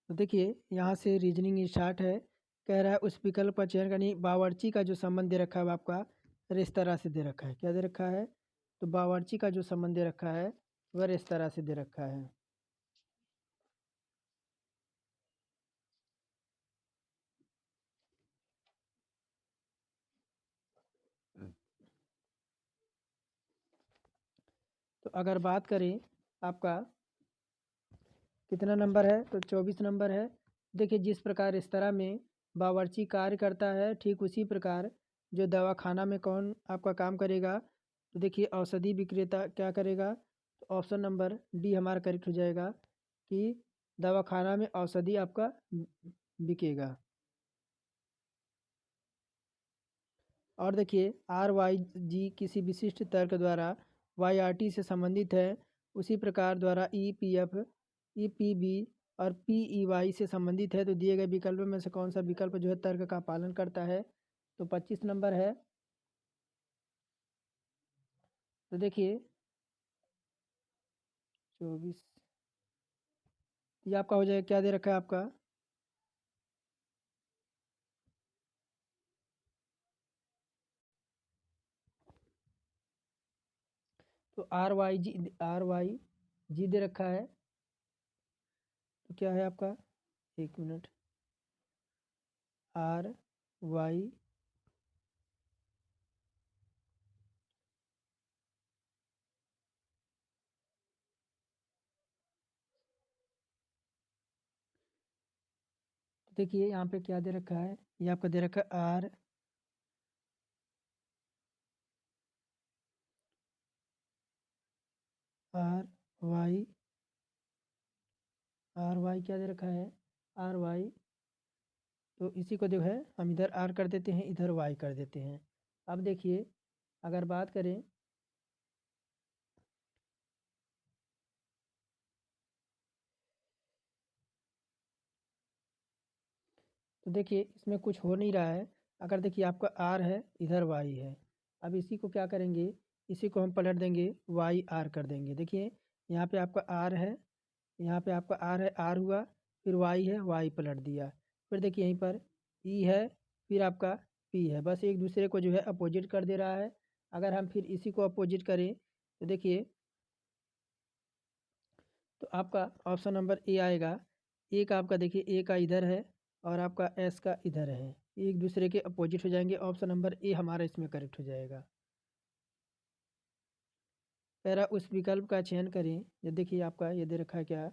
तो देखिए यहाँ से रीजनिंग स्टार्ट है। कह रहा है उस विकल्प का चयन करनी, बावर्ची का जो संबंध दे रखा है वो आपका रेस्तरां से दे रखा है। क्या दे रखा है, तो बावर्ची का जो संबंध दे रखा है वह रेस्तरां से दे रखा है। तो अगर बात करें आपका कितना नंबर है, तो 24 नंबर है। देखिए जिस प्रकार रेस्तरां में बावर्ची कार्य करता है ठीक उसी प्रकार जो दवाखाना में कौन आपका काम करेगा, तो देखिए औषधि विक्रेता क्या करेगा। तो ऑप्शन नंबर डी हमारा करेक्ट हो जाएगा कि दवाखाना में औषधि आपका बिकेगा। और देखिए आर वाई जी किसी विशिष्ट तर्क द्वारा वाई आर टी से संबंधित है, उसी प्रकार द्वारा E P F E P B और पी ई वाई से संबंधित है तो दिए गए विकल्प में से कौन सा विकल्प जो है तर्क का पालन करता है। तो 25 नंबर है। तो देखिए 24 ये आपका हो जाएगा, क्या दे रखा है आपका, तो आर वाई जी दे रखा है। तो क्या है आपका, एक मिनट, आर वाई देखिए यहाँ पे क्या दे रखा है, ये आपका दे रखा है आर वाई आर वाई क्या दे रखा है, आर वाई। तो इसी को जो है हम इधर आर कर देते हैं, इधर वाई कर देते हैं। अब देखिए अगर बात करें तो देखिए इसमें कुछ हो नहीं रहा है। अगर देखिए आपका आर है, इधर वाई है। अब इसी को क्या करेंगे, इसी को हम पलट देंगे, वाई आर कर देंगे। देखिए यहाँ पे आपका आर है, यहाँ पे आपका आर है, आर हुआ, फिर वाई है, वाई पलट दिया। फिर देखिए यहीं पर ई है, फिर आपका पी है, बस एक दूसरे को जो है अपोजिट कर दे रहा है। अगर हम फिर इसी को अपोजिट करें तो देखिए तो आपका ऑप्शन नंबर ए आएगा। ए का आपका देखिए ए का इधर है और आपका एस का इधर है, एक दूसरे के अपोजिट हो जाएंगे। ऑप्शन नंबर ए हमारा इसमें करेक्ट हो जाएगा। पैरा उस विकल्प का चयन करें। ये देखिए आपका ये दे रखा है क्या,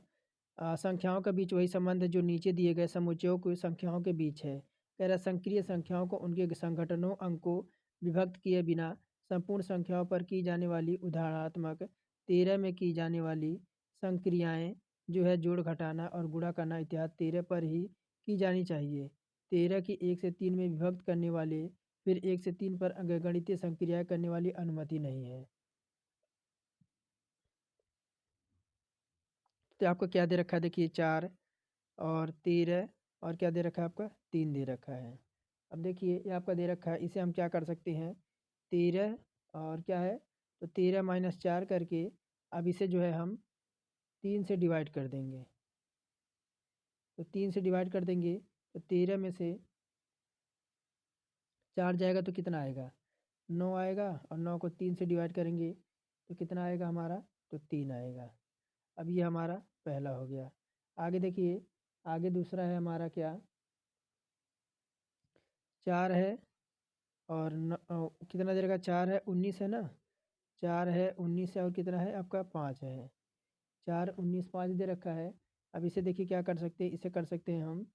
संख्याओं के बीच वही संबंध है जो नीचे दिए गए समुच्चयों की संख्याओं के बीच है। कह रहा संक्रिय संख्याओं को उनके संगठनों अंकों विभक्त किए बिना संपूर्ण संख्याओं पर की जाने वाली उदाहरणात्मक 13 में की जाने वाली संक्रियाएं जो है जोड़ घटाना और गुणा करना इत्यादि 13 पर ही की जानी चाहिए। 13 की 1 से 3 में विभक्त करने वाले फिर 1 से 3 पर अंकगणितीय संक्रियाएं करने वाली अनुमति नहीं है। तो आपको क्या दे रखा है, देखिए 4 और 13 और क्या दे रखा है आपका, 3 दे रखा है। अब देखिए ये आपका दे रखा है, इसे हम क्या कर सकते हैं, 13 और क्या है, तो 13 माइनस 4 करके अब इसे जो है हम 3 से डिवाइड कर देंगे। तो 3 से डिवाइड कर देंगे तो 13 में से 4 जाएगा तो कितना आएगा, 9 आएगा, और 9 को 3 से डिवाइड करेंगे तो कितना आएगा हमारा, तो 3 आएगा। अब ये हमारा पहला हो गया। आगे देखिए, आगे दूसरा है हमारा क्या, 4 है और कितना दे रखा, 4 है 19 है ना, 4 है 19 है और कितना है आपका 5 है, 4 19 5 दे रखा है। अब इसे देखिए क्या कर सकते हैं, इसे कर सकते हैं हम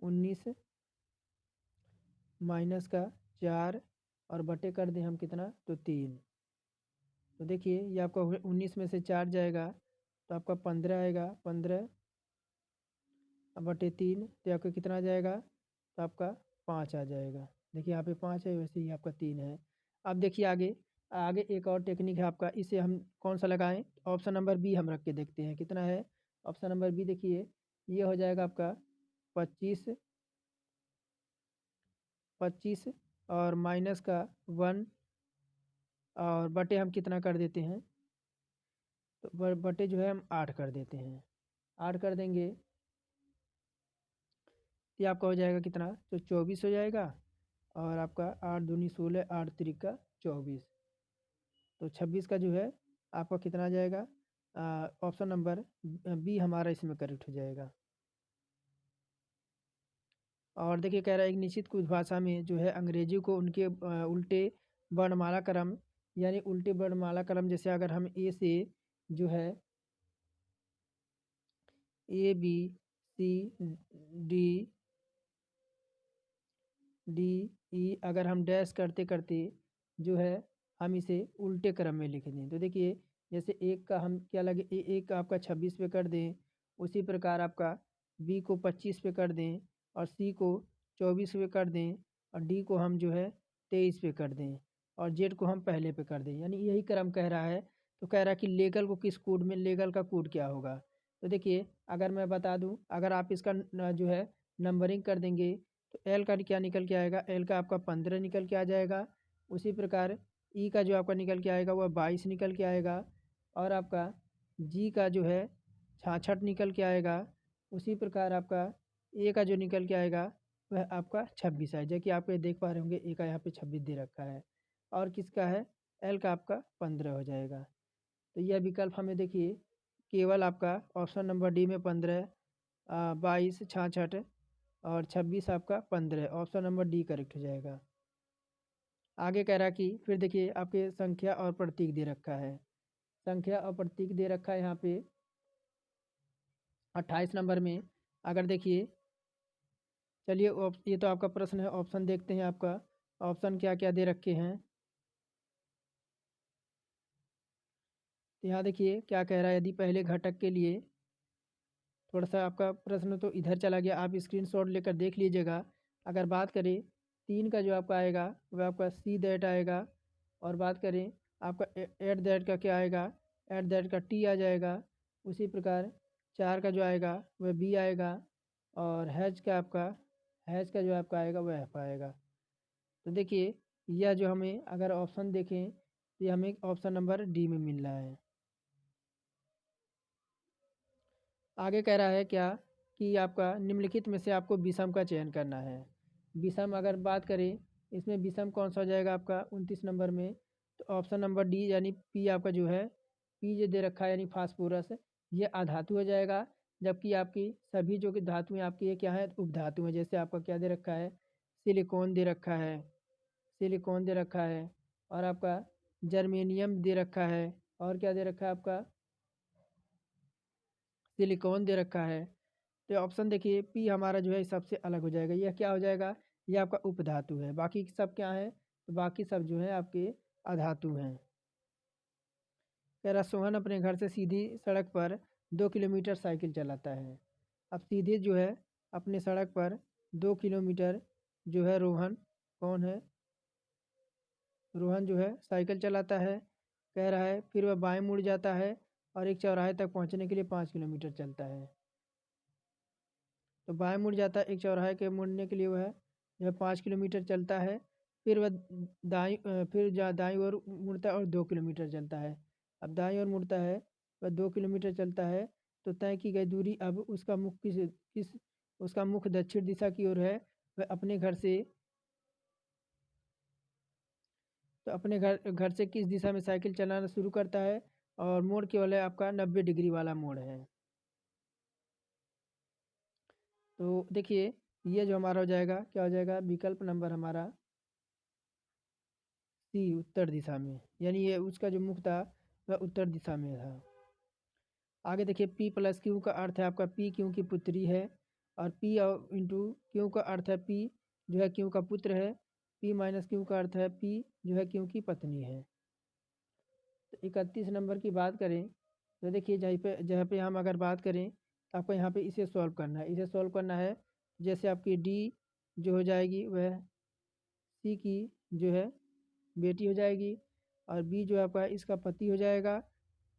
19 माइनस का 4 और बटे कर दें हम कितना, तो 3। तो देखिए ये आपका 19 में से 4 जाएगा तो आपका 15 आएगा, 15 अब बटे 3 तो आपका कितना आ जाएगा, तो आपका 5 आ जाएगा। देखिए यहाँ पे 5 है, वैसे ही आपका 3 है। अब देखिए आगे, आगे एक और टेक्निक है आपका, इसे हम कौन सा लगाएं, ऑप्शन नंबर बी हम रख के देखते हैं कितना है। ऑप्शन नंबर बी देखिए ये हो जाएगा आपका 25, 25 और माइनस का 1 और बटे हम कितना कर देते हैं, तो बटे जो है हम 8 कर देते हैं, 8 कर देंगे ये आपका हो जाएगा कितना, तो 24 हो जाएगा। और आपका 8 दूनी 16, 8 तिरिका 24, तो 26 का जो है आपका कितना आ जाएगा, ऑप्शन नंबर बी हमारा इसमें करेक्ट हो जाएगा। और देखिए कह रहा है एक निश्चित कुछ भाषा में जो है अंग्रेजी को उनके उल्टे वर्णमाला क्रम, यानी उल्टे वर्णमाला क्रम, जैसे अगर हम ए से जो है A B C D D E अगर हम डैश करते करते जो है हम इसे उल्टे क्रम में लिख दें, तो देखिए जैसे एक का हम क्या लगे, एक का आपका 26 पे कर दें, उसी प्रकार आपका बी को 25 पे कर दें और सी को 24 पे कर दें और डी को हम जो है 23 पे कर दें और जेड को हम पहले पे कर दें, यानी यही क्रम कह रहा है। तो कह रहा है कि लेगल को किस कोड में, लेगल का कोड क्या होगा। तो देखिए अगर मैं बता दूं, अगर आप इसका जो है नंबरिंग कर देंगे तो एल का क्या निकल के आएगा, एल का आपका 15 निकल के आ जाएगा। उसी प्रकार ई का जो आपका निकल के आएगा वह 22 निकल के आएगा। और आपका जी का जो है 66 निकल के आएगा। उसी प्रकार आपका ए का जो निकल के आएगा वह आपका 26 है, जो कि आप ये देख पा रहे होंगे ए का यहाँ पे 26 दे रखा है। और किसका है, एल का आपका 15 हो जाएगा। तो यह विकल्प हमें देखिए केवल आपका ऑप्शन नंबर डी में 15, 22, 66 और 26 आपका 15, ऑप्शन नंबर डी करेक्ट हो जाएगा। आगे कह रहा कि फिर देखिए आपके संख्या और प्रतीक दे रखा है, संख्या और प्रतीक दे रखा है यहाँ पे 28 नंबर में। अगर देखिए चलिए ये तो आपका प्रश्न है, ऑप्शन देखते हैं आपका ऑप्शन क्या क्या दे रखे हैं। तो यहाँ देखिए क्या कह रहा है, यदि पहले घटक के लिए, थोड़ा सा आपका प्रश्न तो इधर चला गया, आप स्क्रीनशॉट लेकर देख लीजिएगा। अगर बात करें 3 का जो आपका आएगा वह आपका सी दैट आएगा। और बात करें आपका एट दैट का क्या आएगा, एट दैट का टी आ जाएगा। उसी प्रकार 4 का जो आएगा वह बी आएगा। और हैज का जो आपका आएगा वह एफ आएगा। तो देखिए यह जो हमें अगर ऑप्शन देखें तो ये हमें ऑप्शन नंबर डी में मिल रहा है। आगे कह रहा है क्या कि आपका निम्नलिखित में से आपको विषम का चयन करना है। विषम अगर बात करें इसमें विषम कौन सा हो जाएगा आपका 29 नंबर में, तो ऑप्शन नंबर डी यानी पी आपका जो है, पी जो दे रखा है यानी फास्फोरस, ये अधातु हो जाएगा। जबकि आपकी सभी जो कि धातुएं आपकी ये क्या है, उपधातु हैं। जैसे आपका क्या दे रखा है, सिलिकॉन दे रखा है, सिलिकॉन दे रखा है। और आपका जर्मेनियम दे रखा है। और क्या दे रखा है आपका, सिलिकॉन दे रखा है। तो ऑप्शन देखिए पी हमारा जो है सबसे अलग हो जाएगा। यह क्या हो जाएगा, यह आपका उपधातु है। बाकी सब क्या है, तो बाकी सब जो है आपके अधातु हैं। कह रहा सोहन अपने घर से सीधी सड़क पर 2 किलोमीटर साइकिल चलाता है। अब सीधे जो है अपने सड़क पर 2 किलोमीटर जो है रोहन, कौन है, रोहन जो है साइकिल चलाता है। कह रहा है फिर वह बाएं मुड़ जाता है और एक चौराहे तक पहुंचने के लिए 5 किलोमीटर चलता है। तो बाएं मुड़ जाता है, एक चौराहे के मुड़ने के लिए वह जो है 5 किलोमीटर चलता है। फिर वह दाईं ओर मुड़ता है और 2 किलोमीटर चलता है। अब दाईं ओर मुड़ता है, वह 2 किलोमीटर चलता है। तो तय की गई दूरी अब उसका मुख किस उसका मुख दक्षिण दिशा की ओर है। वह अपने घर से, तो अपने घर से किस दिशा में साइकिल चलाना शुरू करता है। और मोड़ केवल है आपका 90 डिग्री वाला मोड़ है। तो देखिए ये जो हमारा हो जाएगा, क्या हो जाएगा, विकल्प नंबर हमारा सी उत्तर दिशा में, यानी ये उसका जो मुख था वह उत्तर दिशा में था। आगे देखिए पी प्लस क्यू का अर्थ है आपका पी क्यू की पुत्री है। और पी इंटू क्यू का अर्थ है पी जो है क्यू का पुत्र है। पी माइनस क्यू का अर्थ है पी जो है क्यू की पत्नी है। तो 31 नंबर की बात करें तो देखिए जहाँ पे हम अगर बात करें तो आपको यहाँ पे इसे सॉल्व करना है, इसे सॉल्व करना है। जैसे आपकी डी जो हो जाएगी वह सी की जो है बेटी हो जाएगी। और बी जो आपका इसका पति हो जाएगा।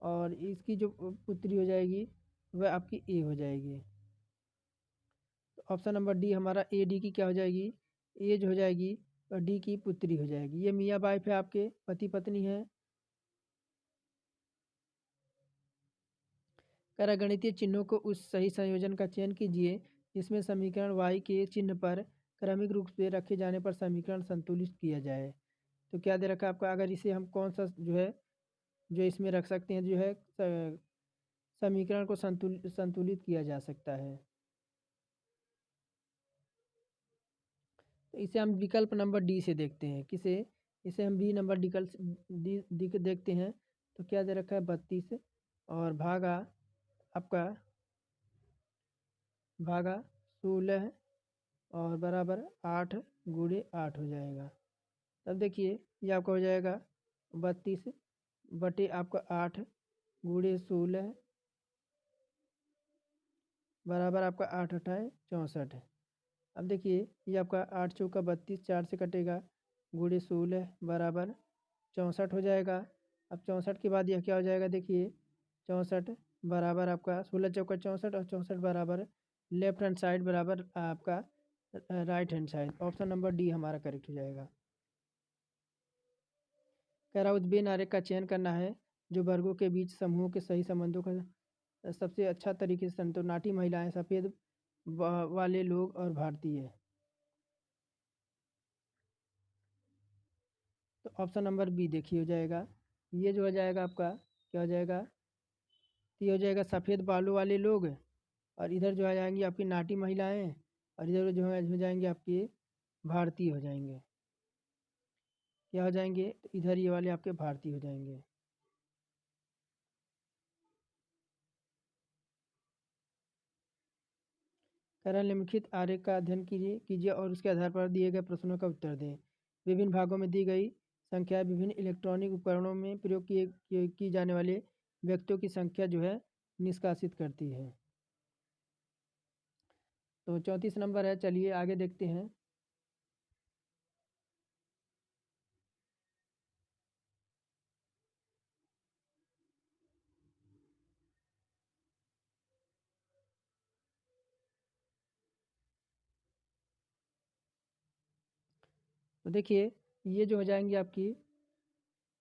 और इसकी जो पुत्री हो जाएगी वह आपकी ए हो जाएगी। तो ऑप्शन नंबर डी हमारा ए डी की क्या हो जाएगी, ए जो हो जाएगी और डी की पुत्री हो जाएगी। ये मियाँ वाइफ है, आपके पति पत्नी है। कह गणितीय चिन्हों को उस सही संयोजन का चयन कीजिए जिसमें समीकरण y के चिन्ह पर क्रमिक रूप से रखे जाने पर समीकरण संतुलित किया जाए। तो क्या दे रखा है आपका, अगर इसे हम कौन सा जो है जो इसमें रख सकते हैं, जो है समीकरण को संतुलित किया जा सकता है। तो इसे हम विकल्प नंबर डी से देखते हैं, किसे, इसे हम बी नंबर डी के देखते हैं। तो क्या दे रखा है 32 और आपका भागा 16 और बराबर 8 × 8 हो जाएगा। तब देखिए ये आपका हो जाएगा 32 बटे आपका 8 × 16 बराबर आपका 8×8 = 64। अब देखिए ये आपका 8 × 4 = 32, 4 से कटेगा, × 16 बराबर 64 हो जाएगा। अब 64 के बाद यह क्या हो जाएगा, देखिए 64 बराबर आपका 16 चौका 64 और 64 बराबर लेफ्ट हैंड साइड बराबर आपका right hand side. Option number D हमारा करेक्ट हो जाएगा। कह रहा उद्बीन आरेख का चयन करना है जो वर्गों के बीच समूहों के सही संबंधों का सबसे अच्छा तरीके से तो नाटी महिलाएं, सफ़ेद वाले लोग और भारतीय। तो ऑप्शन नंबर बी देखिए हो जाएगा। ये जो हो जाएगा आपका क्या हो जाएगा, तो ये हो जाएगा सफ़ेद बालों वाले लोग, और इधर जो आ जाएंगी आपकी नाटी महिलाएं, और इधर जो हो जाएंगे आपके भारतीय हो जाएंगे। क्या हो जाएंगे, तो इधर ये वाले आपके भारतीय हो जाएंगे। कह रहा है निम्नलिखित आरेख का अध्ययन कीजिए कीजिए और उसके आधार पर दिए गए प्रश्नों का उत्तर दें। विभिन्न भागों में दी गई संख्या विभिन्न इलेक्ट्रॉनिक उपकरणों में प्रयोग की जाने वाले व्यक्तियों की संख्या जो है निष्कासित करती है। तो 34 नंबर है, चलिए आगे देखते हैं। तो देखिए ये जो हो जाएंगी आपकी,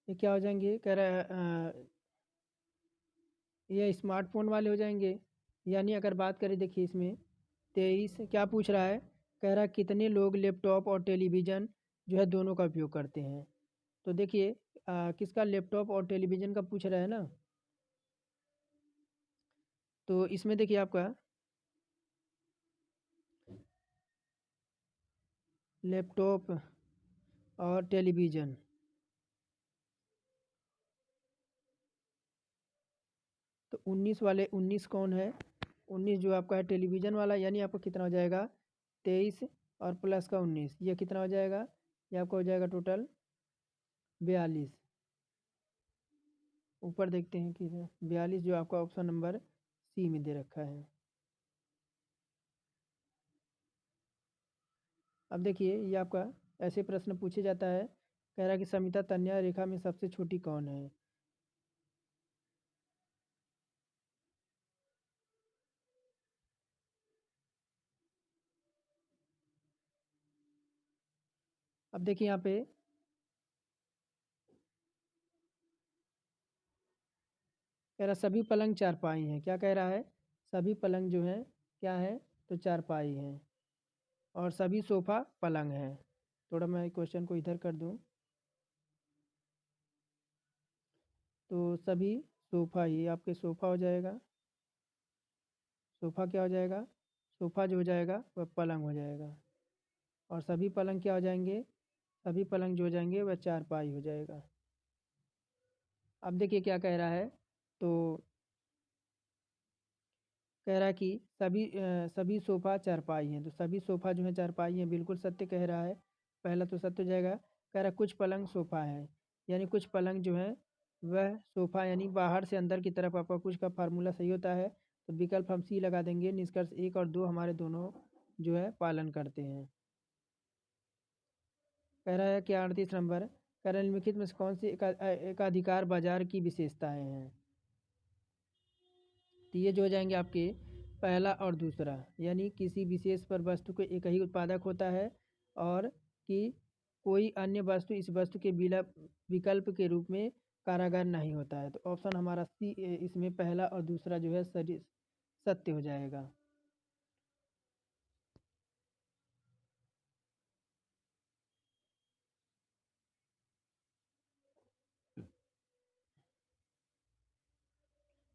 ये क्या हो जाएंगे, कह रहा है ये स्मार्टफोन वाले हो जाएंगे। यानी अगर बात करें देखिए इसमें 23 क्या पूछ रहा है, कह रहा है कितने लोग लैपटॉप और टेलीविज़न जो है दोनों का उपयोग करते हैं। तो देखिए किसका लैपटॉप और टेलीविज़न का पूछ रहा है ना, तो इसमें देखिए आपका लैपटॉप और टेलीविज़न, तो 19 वाले 19 कौन है, 19 जो आपका है टेलीविज़न वाला, यानी आपका कितना हो जाएगा 23 और प्लस का 19, ये कितना हो जाएगा, ये आपका हो जाएगा टोटल 42। ऊपर देखते हैं कि 42 जो आपका ऑप्शन नंबर सी में दे रखा है। अब देखिए ये आपका ऐसे प्रश्न पूछे जाता है, कह रहा है कि समिता तन्या रेखा में सबसे छोटी कौन है। अब देखिए यहाँ पे कह रहा सभी पलंग चारपाई हैं, क्या कह रहा है, सभी पलंग जो हैं क्या है, तो चारपाई हैं, और सभी सोफ़ा पलंग हैं। थोड़ा मैं क्वेश्चन को इधर कर दूं, तो सभी सोफ़ा ही आपके सोफ़ा हो जाएगा। सोफ़ा क्या हो जाएगा, सोफ़ा जो हो जाएगा वह पलंग हो जाएगा, और सभी पलंग क्या हो जाएंगे, सभी पलंग जो हो जाएंगे वह चारपाई हो जाएगा। अब देखिए क्या कह रहा है, तो कह रहा है कि सभी सोफ़ा चारपाई हैं, तो सभी सोफ़ा जो है चारपाई हैं, बिल्कुल सत्य कह रहा है। पहला तो सत्य हो जाएगा। कह रहा है कुछ पलंग सोफ़ा है, यानी कुछ पलंग जो है वह सोफ़ा, यानी बाहर से अंदर की तरफ आपका कुछ का फार्मूला सही होता है, तो विकल्प हम सी लगा देंगे। निष्कर्ष 1 और 2 हमारे दोनों जो है पालन करते हैं। कह रहा है कि 38 नंबर, कह रहा है निम्नलिखित में से कौन सी एकाधिकार बाजार की विशेषताएं हैं। तो ये जो हो जाएंगे आपके पहला और दूसरा, यानी किसी विशेष पर वस्तु को एक ही उत्पादक होता है, और कि कोई अन्य वस्तु इस वस्तु के विकल्प के रूप में कारागार नहीं होता है। तो ऑप्शन हमारा सी इसमें पहला और दूसरा जो है सत्य हो जाएगा।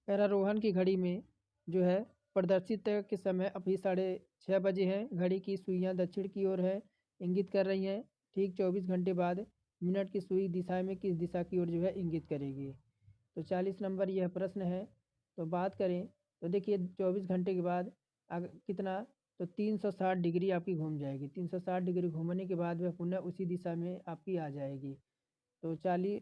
कह रोहन की घड़ी में जो है प्रदर्शित के समय अभी 6:30 है। घड़ी की सुइयां दक्षिण की ओर है इंगित कर रही हैं। ठीक 24 घंटे बाद मिनट की सुई दिशा में किस दिशा की ओर जो है इंगित करेगी। तो 40 नंबर यह प्रश्न है। तो बात करें तो देखिए 24 घंटे के बाद कितना, तो 360 डिग्री आपकी घूम जाएगी। 360 डिग्री घूमने के बाद वह पुनः उसी दिशा में आपकी आ जाएगी। तो 40,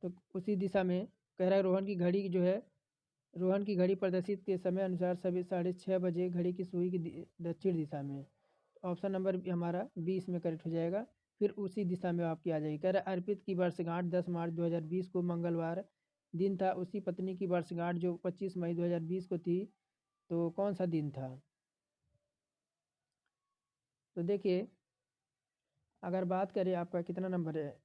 तो उसी दिशा में कह रहा है रोहन की घड़ी प्रदर्शित के समय अनुसार सभी 6:30 बजे घड़ी की सुई की दक्षिण दिशा में। ऑप्शन नंबर हमारा 20 में करेक्ट हो जाएगा। फिर उसी दिशा में आपकी आ जाएगी। कह रहा है अर्पित की वर्षगांठ 10 मार्च 2020 को मंगलवार दिन था। उसकी पत्नी की वर्षगांठ जो 25 मई 2020 को थी, तो कौन सा दिन था? तो देखिए, अगर बात करें आपका कितना नंबर है,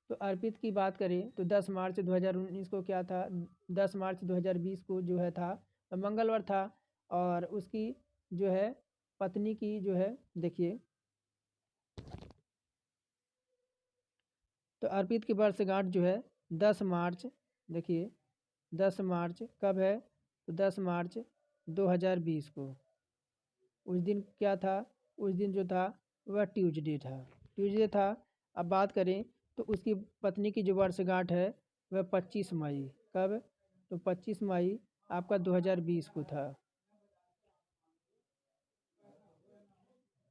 तो अर्पित की बात करें तो 10 मार्च 2019 को क्या था, 10 मार्च 2020 को जो है था मंगलवार था। और उसकी जो है पत्नी की जो है, देखिए, तो अर्पित की वर्षगांठ जो है 10 मार्च, देखिए 10 मार्च कब है, तो 10 मार्च 2020 को। उस दिन क्या था, उस दिन जो था वह ट्यूसडे था। अब बात करें तो उसकी पत्नी की जो वर्षगांठ है वह 25 मई, कब, तो 25 मई आपका 2020 को था,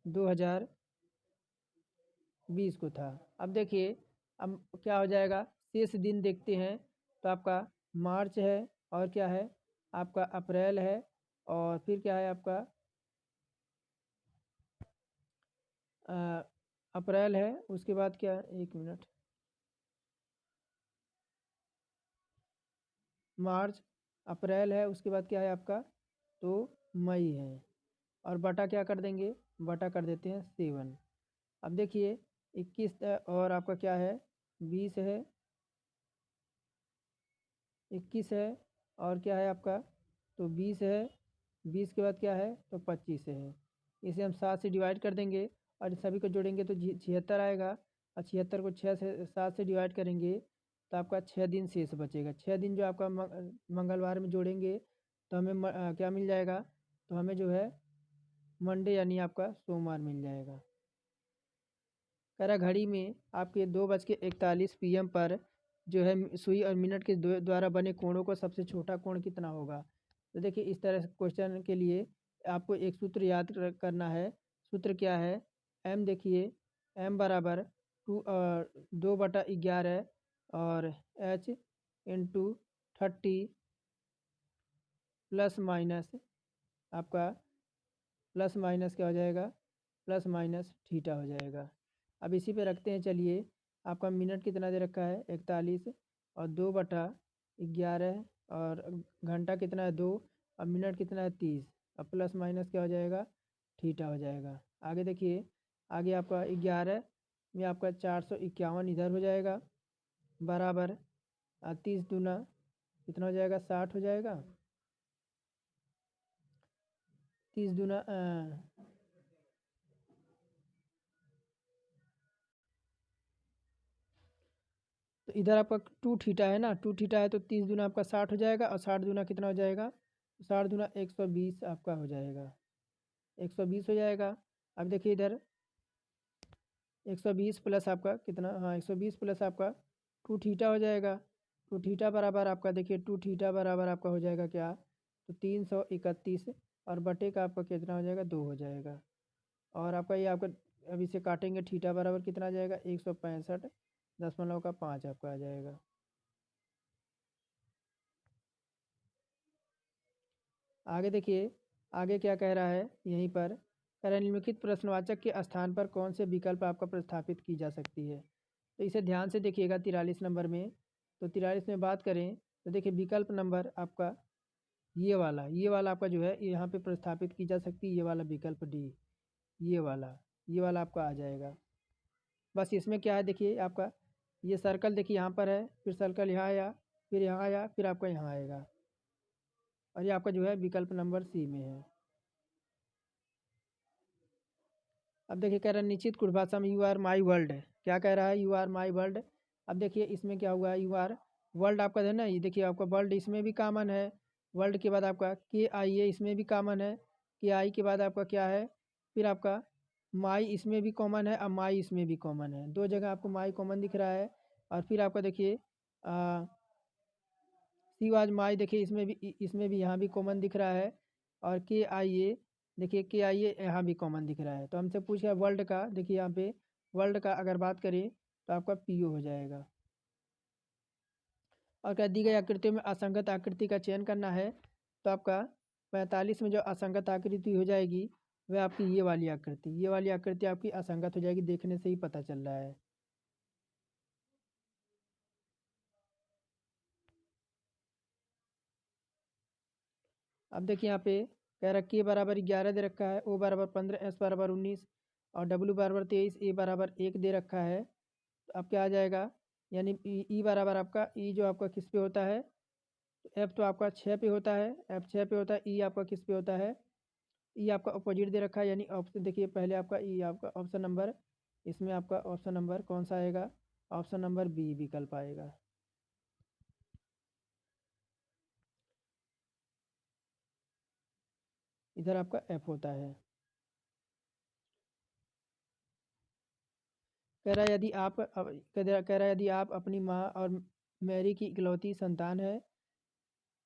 2020 को था। अब देखिए, अब क्या हो जाएगा, शेष दिन देखते हैं। तो आपका मार्च है, और क्या है आपका अप्रैल है, और फिर क्या है आपका अ, अप्रैल है। उसके बाद क्या, एक मिनट, मार्च, अप्रैल है। उसके बाद क्या है आपका, तो मई है। और बटा क्या कर देंगे, बटा कर देते हैं 7। अब देखिए 21 और आपका क्या है, 20 है, 21 है, और क्या है आपका, तो 20 है, 20 के बाद क्या है, तो 25 है। इसे हम 7 से डिवाइड कर देंगे, और सभी को जोड़ेंगे तो 76 आएगा। और 76 को 6 से 7 से डिवाइड करेंगे तो आपका 6 दिन शेष बचेगा। 6 दिन जो आपका मंगलवार में जोड़ेंगे तो हमें क्या मिल जाएगा, तो हमें जो है मंडे यानी आपका सोमवार मिल जाएगा। कह रहा घड़ी में आपके 2:41 PM पर जो है सुई और मिनट के द्वारा बने कोणों को सबसे छोटा कोण कितना होगा। तो देखिए, इस तरह से क्वेश्चन के लिए आपको एक सूत्र याद करना है। सूत्र क्या है, m, देखिए m बराबर 2/11 और h इंटू 30 प्लस माइनस आपका, प्लस माइनस क्या हो जाएगा, प्लस माइनस थीटा हो जाएगा। अब इसी पे रखते हैं, चलिए। आपका मिनट कितना दे रखा है, 41, और 2/11, और घंटा कितना है, 2, और मिनट कितना है, 30। अब प्लस माइनस क्या हो जाएगा, थीटा हो जाएगा। आगे देखिए, आगे आपका 11 में आपका 451 इधर हो जाएगा, बराबर 30 दूना कितना हो जाएगा, 60 हो जाएगा। 30 दूना तो इधर आपका 2 थीटा है ना, 2 थीटा है, तो 30 दूना आपका 60 हो जाएगा, और 60 दूना कितना हो जाएगा, 60 दूना 120 आपका हो जाएगा, 120 हो जाएगा। अब देखिए इधर 120 प्लस आपका कितना, हाँ 120 प्लस आपका 2 थीटा हो जाएगा। 2 थीटा बराबर आपका, देखिए 2 थीटा बराबर आपका हो जाएगा क्या, तो 331, और बटे का आपका कितना हो जाएगा, 2 हो जाएगा। और आपका ये आपका, अब इसे काटेंगे, थीटा बराबर कितना आ जाएगा, 165.5 आपका आ जाएगा। आगे देखिए, आगे क्या कह रहा है यहीं पर, कह रहा है निम्नलिखित प्रश्नवाचक के स्थान पर कौन से विकल्प आपका प्रतिस्थापित की जा सकती है। तो इसे ध्यान से देखिएगा 43 नंबर में। तो 43 में बात करें तो देखिए विकल्प नंबर आपका ये वाला आपका जो है यहाँ पे प्रतिस्थापित की जा सकती है, ये वाला विकल्प डी, ये वाला आपका आ जाएगा। बस इसमें क्या है, देखिए आपका ये सर्कल देखिए यहाँ पर है, फिर सर्कल यहाँ आया, फिर यहाँ आया, फिर आपका यहाँ आएगा, और ये आपका जो है विकल्प नंबर सी में है। अब देखिए कह रहा है निश्चित कुछ भाषा में यू आर माई वर्ल्ड है, क्या कह रहा है, यू आर माई वर्ल्ड। अब देखिए इसमें क्या हुआ है, यू आर वर्ल्ड आपका है ना, ये देखिए आपका वर्ल्ड इसमें भी कॉमन है। वर्ल्ड के बाद आपका के आई है, इसमें भी कॉमन है। के आई के बाद आपका क्या है, फिर आपका माई इसमें भी कॉमन है, और माई इसमें भी कॉमन है, दो जगह आपको माई कॉमन दिख रहा है। और फिर आपका देखिए सी वाज माई, देखिए इसमें भी यहाँ भी कॉमन दिख रहा है। और के आई ए, देखिए के आई ए यहाँ भी कॉमन दिख रहा है। तो हमसे पूछा वर्ल्ड का, देखिए यहाँ पे वर्ल्ड का अगर बात करें तो आपका पी ओ हो जाएगा। और क्या दी गई आकृतियों में असंगत आकृति का चयन करना है, तो आपका 45 में जो असंगत आकृति हो जाएगी वह आपकी ये वाली आकृति आपकी असंगत हो जाएगी, देखने से ही पता चल रहा है। अब देखिए यहाँ पे कह रहा के बराबर 11 दे रखा है, ओ बराबर 15, एस बराबर 19 और डब्ल्यू बराबर 23, ए बराबर 1 दे रखा है। तो अब क्या आ जाएगा, यानी ई बराबर आपका ई जो आपका किस पे होता है, एफ तो आपका 6 पे होता है, एफ 6 पे होता है, ई आपका किस पे होता है, ई आपका अपोजिट दे रखा है, यानी ऑप्शन देखिए पहले आपका ई आपका ऑप्शन नंबर, इसमें आपका ऑप्शन नंबर कौन सा आएगा, ऑप्शन नंबर बी विकल्प आएगा। इधर आपका एफ होता है। कह रहा है यदि आप अपनी माँ और मैरी की इकलौती संतान है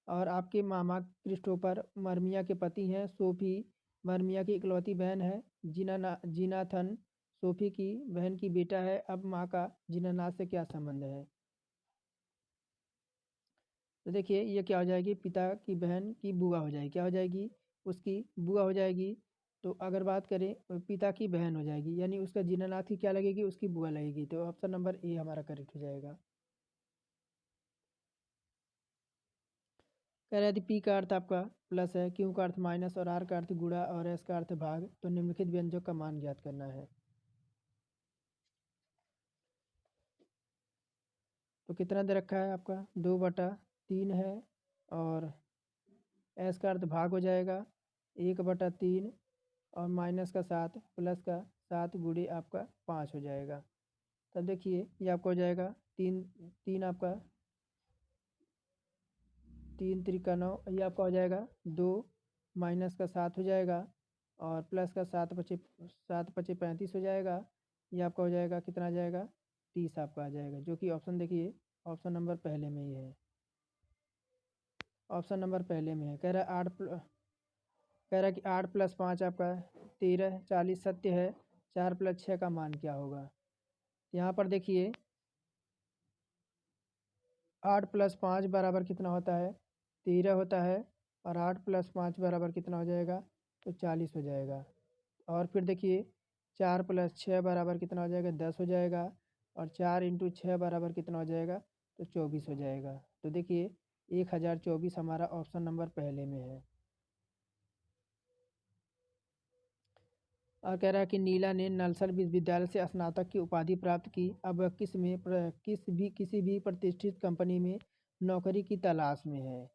और आपके मामा क्रिस्टोफर मरमिया के पति हैं, सोफी मरमिया की इकलौती बहन है, जीनाथन सोफी की बहन की बेटा है, अब माँ का जीनानाथ से क्या संबंध है। तो देखिए ये क्या हो जाएगी, पिता की बहन की बुआ हो जाएगी, क्या हो जाएगी, उसकी बुआ हो जाएगी। तो अगर बात करें पिता की बहन हो जाएगी, यानी उसका जीनानाथ की क्या लगेगी, उसकी बुआ लगेगी। तो ऑप्शन नंबर ए हमारा करेक्ट हो जाएगा। कह रहे थे पी का अर्थ आपका प्लस है, क्यू का अर्थ माइनस और आर का अर्थ गुणा और एस का अर्थ भाग, तो निम्नलिखित व्यंजक का मान ज्ञात करना है। तो कितना दे रखा है आपका, 2/3 है और एस का अर्थ भाग हो जाएगा 1/3 और माइनस का 7 प्लस का 7 गुणे आपका 5 हो जाएगा। तब देखिए ये आपका हो जाएगा तीन, तीन आपका 3 × 9, ये आपका हो जाएगा 2 माइनस का 7 हो जाएगा और प्लस का 7 × 5 = 35 हो जाएगा। ये आपका हो जाएगा कितना आ जाएगा, 30 आपका आ जाएगा, जो कि ऑप्शन देखिए ऑप्शन नंबर पहले में ही है, ऑप्शन नंबर पहले में है। कह रहा है कि 8 + 5 आपका 13, 40 सत्य है, 4 + 6 का मान क्या होगा। यहाँ पर देखिए 8 + 5 बराबर कितना होता है, 13 होता है और 8 + 5 बराबर कितना हो जाएगा, तो 40 हो जाएगा। और फिर देखिए 4 + 6 बराबर कितना हो जाएगा, 10 हो जाएगा और 4 × 6 बराबर कितना हो जाएगा, तो 24 हो जाएगा। तो देखिए 1024 हमारा ऑप्शन नंबर पहले में है। और कह रहा है कि नीला ने नलसल विश्वविद्यालय से स्नातक की उपाधि प्राप्त की, अब वह किसी भी प्रतिष्ठित कंपनी में नौकरी की तलाश में है।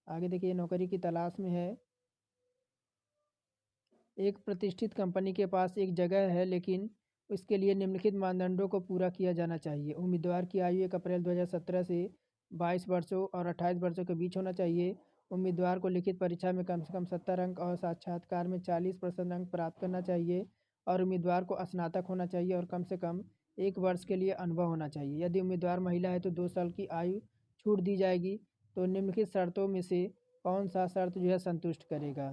आगे देखिए नौकरी की तलाश में है, एक प्रतिष्ठित कंपनी के पास एक जगह है, लेकिन इसके लिए निम्नलिखित मानदंडों को पूरा किया जाना चाहिए। उम्मीदवार की आयु 1 अप्रैल 2017 से 22 वर्षों और 28 वर्षों के बीच होना चाहिए। उम्मीदवार को लिखित परीक्षा में कम से कम 70 अंक और साक्षात्कार में 40% अंक प्राप्त करना चाहिए और उम्मीदवार को स्नातक होना चाहिए और कम से कम 1 वर्ष के लिए अनुभव होना चाहिए। यदि उम्मीदवार महिला है तो 2 साल की आयु छूट दी जाएगी। तो निम्नलिखित शर्तों में से कौन सा शर्त जो है संतुष्ट करेगा।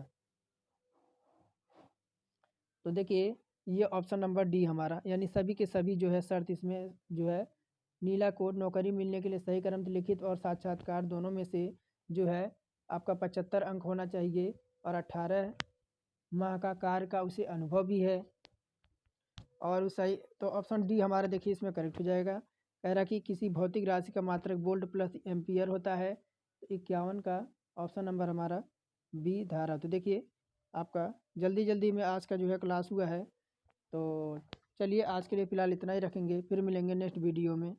तो देखिए ये ऑप्शन नंबर डी हमारा, यानी सभी के सभी जो है शर्त इसमें जो है, नीला को नौकरी मिलने के लिए सही क्रम लिखित और साक्षात्कार दोनों में से जो है आपका 75 अंक होना चाहिए और 18 माह का कार्य का उसे अनुभव भी है और सही। तो ऑप्शन डी हमारा देखिए इसमें करेक्ट हो जाएगा। कह रहा कि किसी भौतिक राशि का मात्रक वोल्ट प्लस एम्पियर होता है। तो 51 का ऑप्शन नंबर हमारा बी धारा। तो देखिए आपका जल्दी जल्दी में आज का जो है क्लास हुआ है। तो चलिए आज के लिए फ़िलहाल इतना ही रखेंगे, फिर मिलेंगे नेक्स्ट वीडियो में।